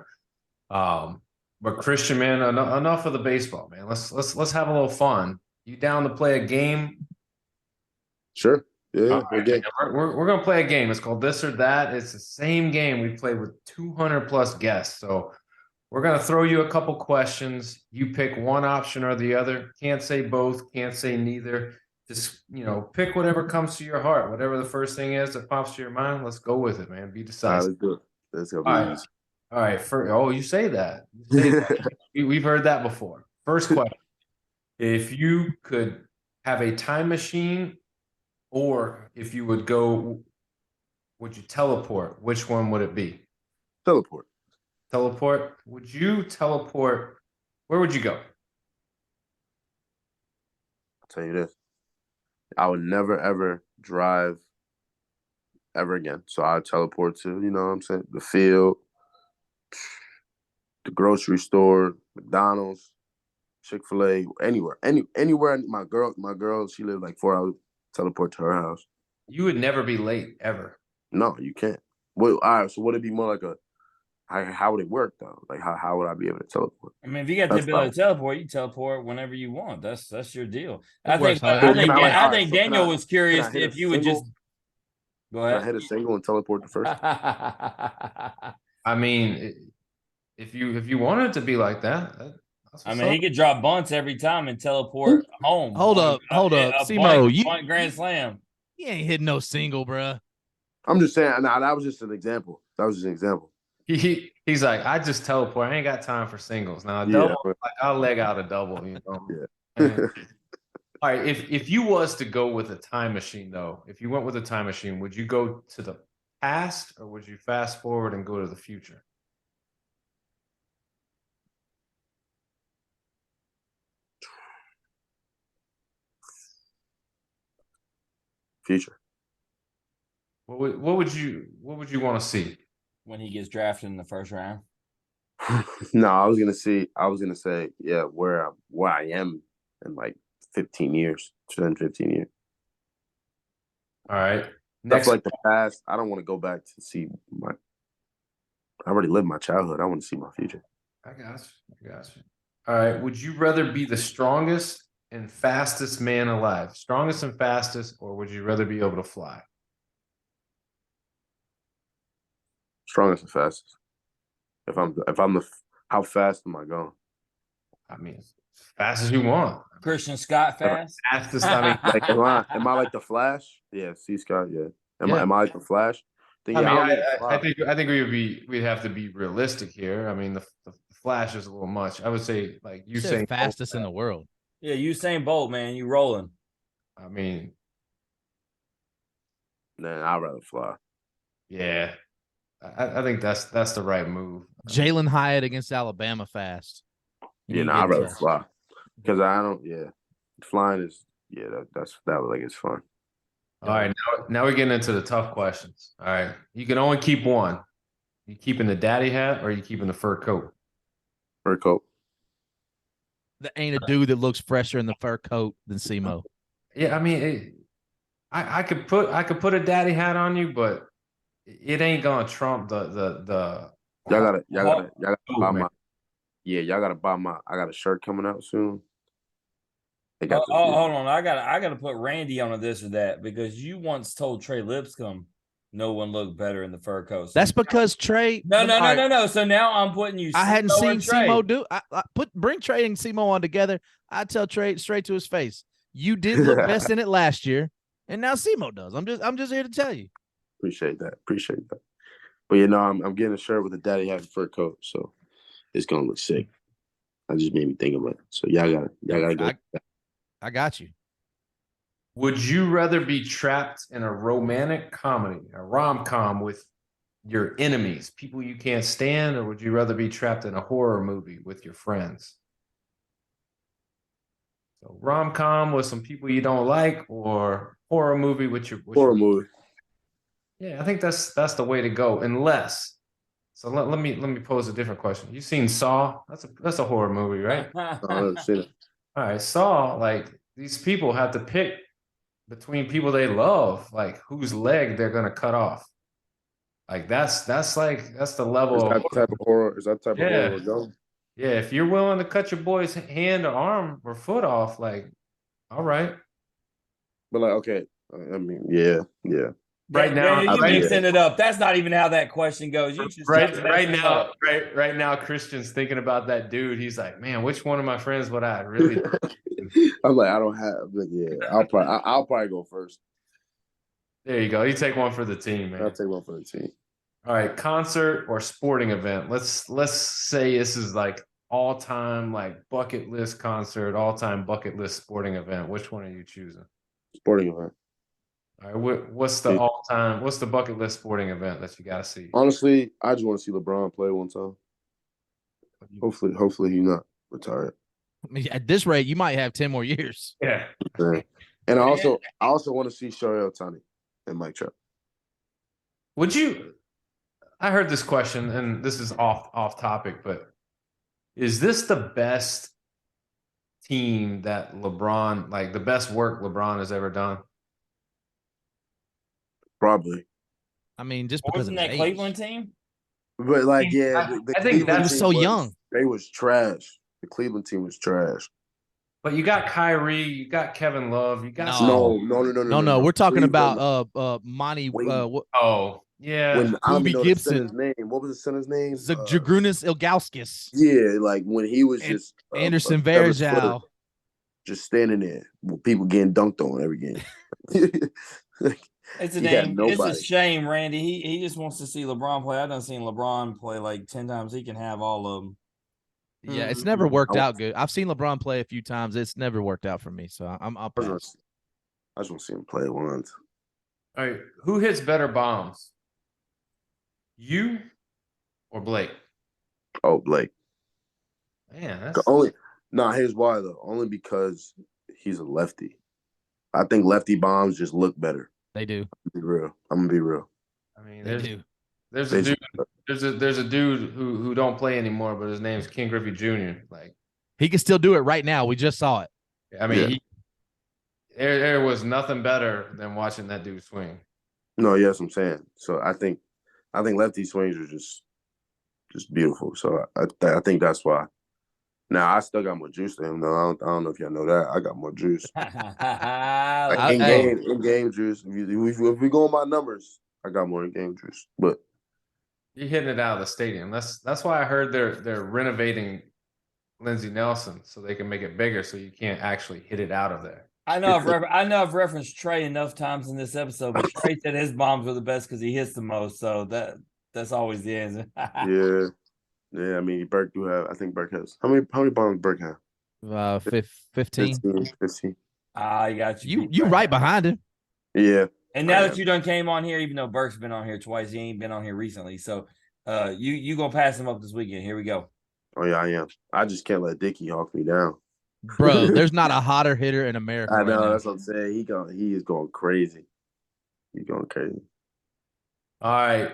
But Christian, man, enough of the baseball, man. Let's have a little fun. You down to play a game? Sure. Yeah. Right, we're gonna play a game. It's called This or That. It's the same game we played with 200 plus guests. So We're gonna throw you a couple questions. You pick one option or the other. Can't say both. Can't say neither. Just pick whatever comes to your heart. Whatever the first thing is that pops to your mind. Let's go with it, man. Be All right, decisive. let's do it. That's gonna All be right. easy. All right. You say that. You say that. We've heard that before. First question: if you could have a time machine, or if you would you teleport? Which one would it be? Teleport. Teleport. Would you teleport? Where would you go? I'll tell you this. I would never ever drive ever again. So I'd teleport to, you know what I'm saying, the field, the grocery store, McDonald's, Chick-fil-A, anywhere. Anywhere my girl, she lived like 4 hours, teleport to her house. You would never be late ever. No, you can't. Well, all right, so would it be more like how would it work though? Like how would I be able to teleport? I mean, if you got the That's ability fine. to teleport, you teleport whenever you want. That's your deal. It I works think. however I think. you want. I Alright, think so can Daniel I- was curious can I hit if a you would single? just go Can I ahead. hit a single and teleport the first? I mean, if you wanted it to be like that, that's I what's mean, he up. could drop bunts every time and teleport home. Hold on up, hold up. a Simo, bunt grand slam. you ain't hitting no single, bruh. I'm just saying. Nah, that was just an example. That was just an example. He's like, I just teleport. I ain't got time for singles. Now a Yeah, double, but- like I'll leg out a double. Yeah. And- all right. If you was to go with a time machine, though, if you went with a time machine, would you go to the past or would you fast forward and go to the future? Future. What would you want to see? When he gets drafted in the first round. No, I was gonna say, yeah, where I am in like 15 years, 10, 15 years. All right. That's Next, like the past. I don't want to go back to see I already lived my childhood. I want to see my future. I got you. All right. Would you rather be the strongest and fastest man alive, strongest and fastest, or would you rather be able to fly? Strongest and fastest. If I'm the how fast am I going? I mean, as fast as you want. Christian Scott fast. Fastest. I mean, Like am I like the Flash? Yeah, C Scott, yeah. Yeah. Am I like the Flash? Then, I yeah, mean, don't need to I fly. think we'd have to be realistic here. I mean, the Flash is a little much. I would say, like you You said saying, fastest in the world. Yeah, Usain Bolt, man, you rolling. I mean, Nah, I'd rather fly. yeah, I think that's the right move. Jalen Hyatt against Alabama fast. You Yeah, need no, to I'd get rather touched. fly. Because I don't flying is that like it's fun. All right, now we're getting into the tough questions. All right, you can only keep one. You keeping the daddy hat or you keeping the fur coat? Fur coat. There ain't a dude that looks fresher in the fur coat than Simo. Yeah, I mean, I could put a daddy hat on you, but it ain't gonna trump the. Y'all gotta buy man. y'all gotta buy I got a shirt coming out soon. They got Hold on. I gotta put Randy on this or that because you once told Trey Lipscomb no one looked better in the fur coat. So That's because Trey. no. So now I'm putting you. I hadn't Simo seen and Trey. Simo do. Bring Trey and Simo on together. I tell Trey straight to his face. You did look best in it last year, and now Simo does. I'm just here to tell you. Appreciate that. But I'm getting a shirt with a daddy hat and fur coat, so it's gonna look sick. I just made me think about it. So y'all gotta go. I got you. Would you rather be trapped in a romantic comedy, a rom-com with your enemies, people you can't stand, or would you rather be trapped in a horror movie with your friends? So rom-com with some people you don't like, or horror movie with your Horror movie. Yeah, I think that's the way to go. Unless, so let me pose a different question. You seen Saw? That's a horror movie, right? I've never seen it. All right, Saw, like these people have to pick between people they love, like whose leg they're gonna cut off. Like that's the level Is that of type of horror? Is that type of Yeah. horror we're going? yeah. If you're willing to cut your boy's hand or arm or foot off, like, all right, But like, okay, I mean, yeah. right now, Daniel, you right- mixing it up. That's not even how that question goes. You just right messing right it now, up. right now, Christian's thinking about that dude. He's like, man, which one of my friends would I really? I'm like, I don't have. But yeah, I'll probably go first. There you go. You take one for the team, I'll man. take one for the team. All right, concert or sporting event. Let's say this is like all time like bucket list concert, all time bucket list sporting event. Which one are you choosing? Sporting event. All right, what's the all time? What's the bucket list sporting event that you got to see? Honestly, I just want to see LeBron play one time. Hopefully he's not retired. I mean, at this rate, you might have 10 more years. Yeah. Yeah. And I also want to see Shohei Ohtani and Mike Trout. Would you? I heard this question, and this is off topic, but is this the best team that LeBron, like the best work LeBron has ever done? Probably. I mean, just because Wasn't of that his Cleveland age. team? But like, I yeah, think Cleveland that- He was team so young. They was trash. The Cleveland team was trash. But you got Kyrie, you got Kevin Love, you got No. No. We're talking Cleveland, about Monty Wait. Oh, yeah. when I don't Boobie even know Gibson. the center's name. What was the center's name? Zagrunas Ilgauskas, Yeah, like when he was And just Anderson 7 footer, Varejao. just standing there with people getting dunked on every game. It's a He had damn. It's a nobody. shame, Randy. He just wants to see LeBron play. I done seen LeBron play like 10 times. He can have all of them. Yeah, it's never worked I- out good. I've seen LeBron play a few times. It's never worked out for me. So I'll pass. I just want to see him play once. All right, who hits better bombs? You or Blake? Oh, Blake. Man, that's Here's why though. Only because he's a lefty. I think lefty bombs just look better. They do. I'm gonna be real. I mean, They do. there's a dude there's a dude who don't play anymore, but his name's King Griffey Jr. Like, He can still do it right now. We just saw it. I mean, Yeah. there was nothing better than watching that dude swing. No, yes, I'm saying. So I think lefty swings are just beautiful. So I think that's why. Now I still got more juice than him though. I don't know if y'all know that. I got more juice. Like in game juice. If we go on my numbers, I got more in game juice. But You're hitting it out of the stadium. That's why I heard they're renovating Lindsey Nelson so they can make it bigger, so you can't actually hit it out of there. I know I've referenced Trey enough times in this episode, but Trey said his bombs are the best because he hits the most. So that's always the answer. yeah. I mean, Burke do have. I think Burke has. How many bombs Burke have? 15. 15. I got you. You right behind him. Yeah. And now that you done came on here, even though Burke's been on here twice, he ain't been on here recently. So you gonna pass him up this weekend. Here we go. Oh yeah, I am. I just can't let Dickie hawk me down. Bro, there's not a hotter hitter in America. I right know, now. that's what I'm saying. He is going crazy. He's going crazy. All right.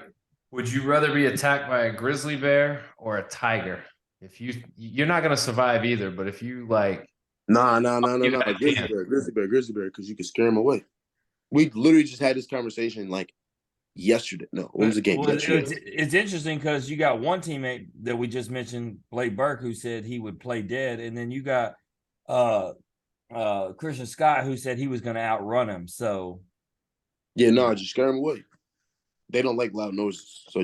Would you rather be attacked by a grizzly bear or a tiger? If you're not gonna survive either, but if you like, No. You got a Grizzly bear, because you can scare him away. We literally just had this conversation like yesterday. No, when was the game? Well, Yesterday. it's interesting because you got one teammate that we just mentioned, Blake Burke, who said he would play dead, and then you got Christian Scott, who said he was going to outrun him. So Yeah, no, just scare them away. They don't like loud noises, so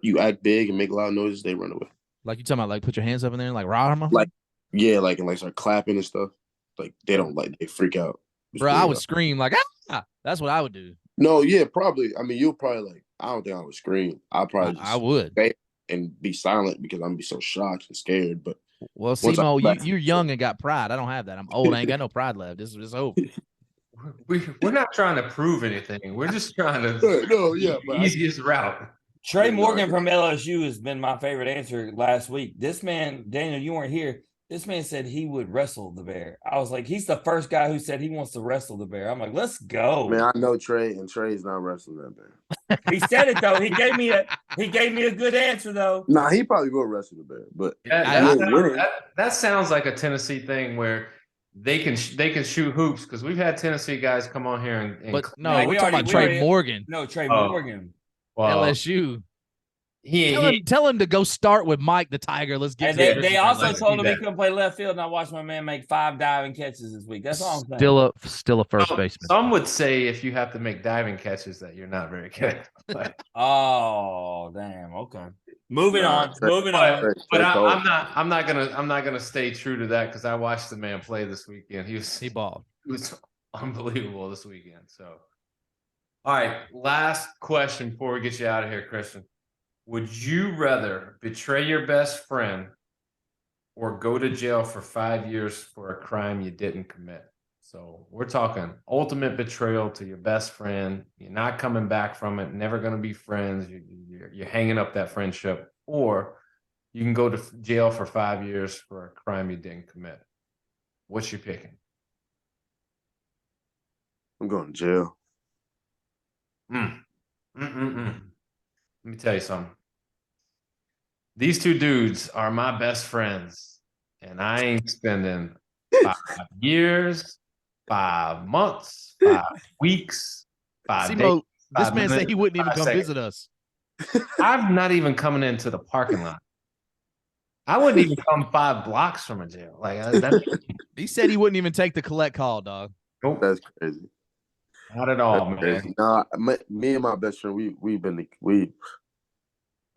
you act big and make loud noises, they run away. Like you talking about, like put your hands up in there, and like rah him. Like, yeah, like and like start clapping and stuff. Like they don't like, they freak out. It's Bro, I weird. would scream like ah. That's what I would do. No, yeah, probably. I mean, you'll probably like. I don't think I would scream. I'll probably just I would. and be silent because I'm gonna be so shocked and scared. But Well, Once I Simo, come back- you're young and got pride. I don't have that. I'm old. I ain't got no pride left. This is over. we're not trying to prove anything. We're just trying to no, yeah, but easiest route. Trey Yeah, no, Morgan I- from LSU has been my favorite answer last week. This man, Daniel, you weren't here. This man said he would wrestle the bear. I was like, he's the first guy who said he wants to wrestle the bear. I'm like, let's go. man, I know Trey, and Trey's not wrestling that bear. He said it though. He gave me a good answer though. Nah, he probably will wrestle the bear, but That sounds like a Tennessee thing where they can shoot hoops, because we've had Tennessee guys come on here and But no, No, we're we talking already- about Trey we already- Morgan, No, Trey Oh. Morgan. well, LSU. Tell him to go start with Mike the Tiger. Let's get And to they the also later. told him he couldn't play left field, and I watched my man make 5 diving catches this week. That's all I'm saying. Still a first baseman. Some would say if you have to make diving catches that you're not very good. But, Oh, damn. Okay. Moving on. Moving on. but I'm not gonna stay true to that because I watched the man play this weekend. He balled. It was unbelievable this weekend. So, all right, last question before we get you out of here, Christian. Would you rather betray your best friend or go to jail for 5 years for a crime you didn't commit? So we're talking ultimate betrayal to your best friend. You're not coming back from it. Never going to be friends. You're hanging up that friendship. Or you can go to jail for 5 years for a crime you didn't commit. What's you picking? I'm going to jail. Let me tell you something. These two dudes are my best friends, and I ain't spending 5 years, 5 months, 5 weeks, 5 days. This man said he wouldn't even come visit us. I'm not even coming into the parking lot. I wouldn't even come 5 blocks from a jail. He said he wouldn't even take the collect call, dog. Nope. That's crazy. Not at all, man. Crazy. Nah, me and my best friend, we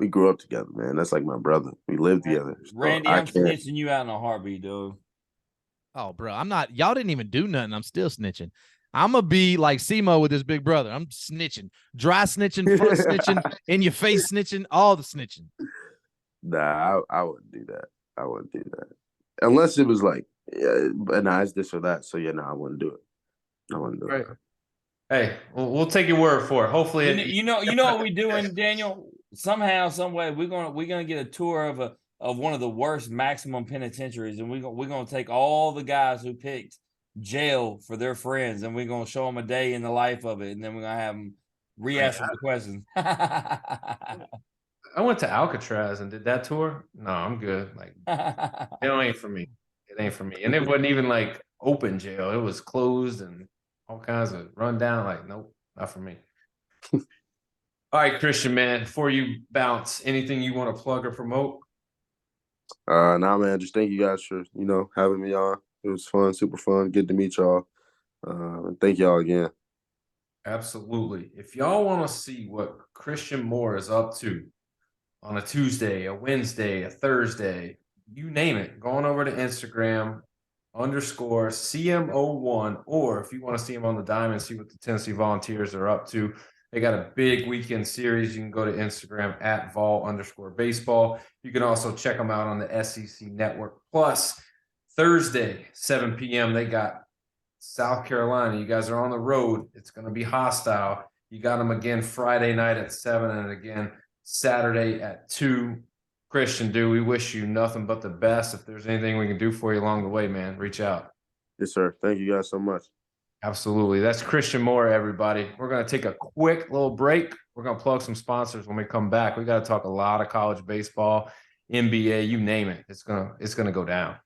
grew up together, man. That's like my brother. We lived together. Randy, I'm snitching you out in a heartbeat, dude. Oh, bro, I'm not. Y'all didn't even do nothing. I'm still snitching. I'm going to be like SEMO with his big brother. I'm snitching. Dry snitching, front snitching, in your face snitching, all the snitching. Nah, I wouldn't do that. I wouldn't do that. Unless it was like, it's this or that. So, I wouldn't do it. I wouldn't do it. Hey, we'll take your word for it. Hopefully, you know what we're doing, Daniel. Somehow, some way, we're gonna get a tour of one of the worst maximum penitentiaries, and we're gonna take all the guys who picked jail for their friends, and we're gonna show them a day in the life of it, and then we're gonna have them re-ask them the questions. I went to Alcatraz and did that tour. No, I'm good. Like, it ain't for me. It ain't for me. And it wasn't even like open jail. It was closed and all kinds of rundown. Like, nope, not for me. All right, Christian, man, before you bounce, anything you want to plug or promote? Nah, man, just thank you guys for, having me on. It was fun, super fun. Good to meet y'all. Thank y'all again. Absolutely. If y'all want to see what Christian Moore is up to on a Tuesday, a Wednesday, a Thursday, you name it, going over to Instagram _CMO1, or if you want to see him on the diamond, see what the Tennessee Volunteers are up to. They got a big weekend series. You can go to Instagram @vol_baseball. You can also check them out on the SEC Network. Plus, Thursday, 7 p.m., they got South Carolina. You guys are on the road. It's going to be hostile. You got them again Friday night at 7 and again Saturday at 2. Christian, dude, we wish you nothing but the best. If there's anything we can do for you along the way, man, reach out. Yes, sir. Thank you guys so much. Absolutely. That's Christian Moore, everybody. We're going to take a quick little break. We're going to plug some sponsors when we come back. We got to talk a lot of college baseball, NBA, you name it. It's going to go down.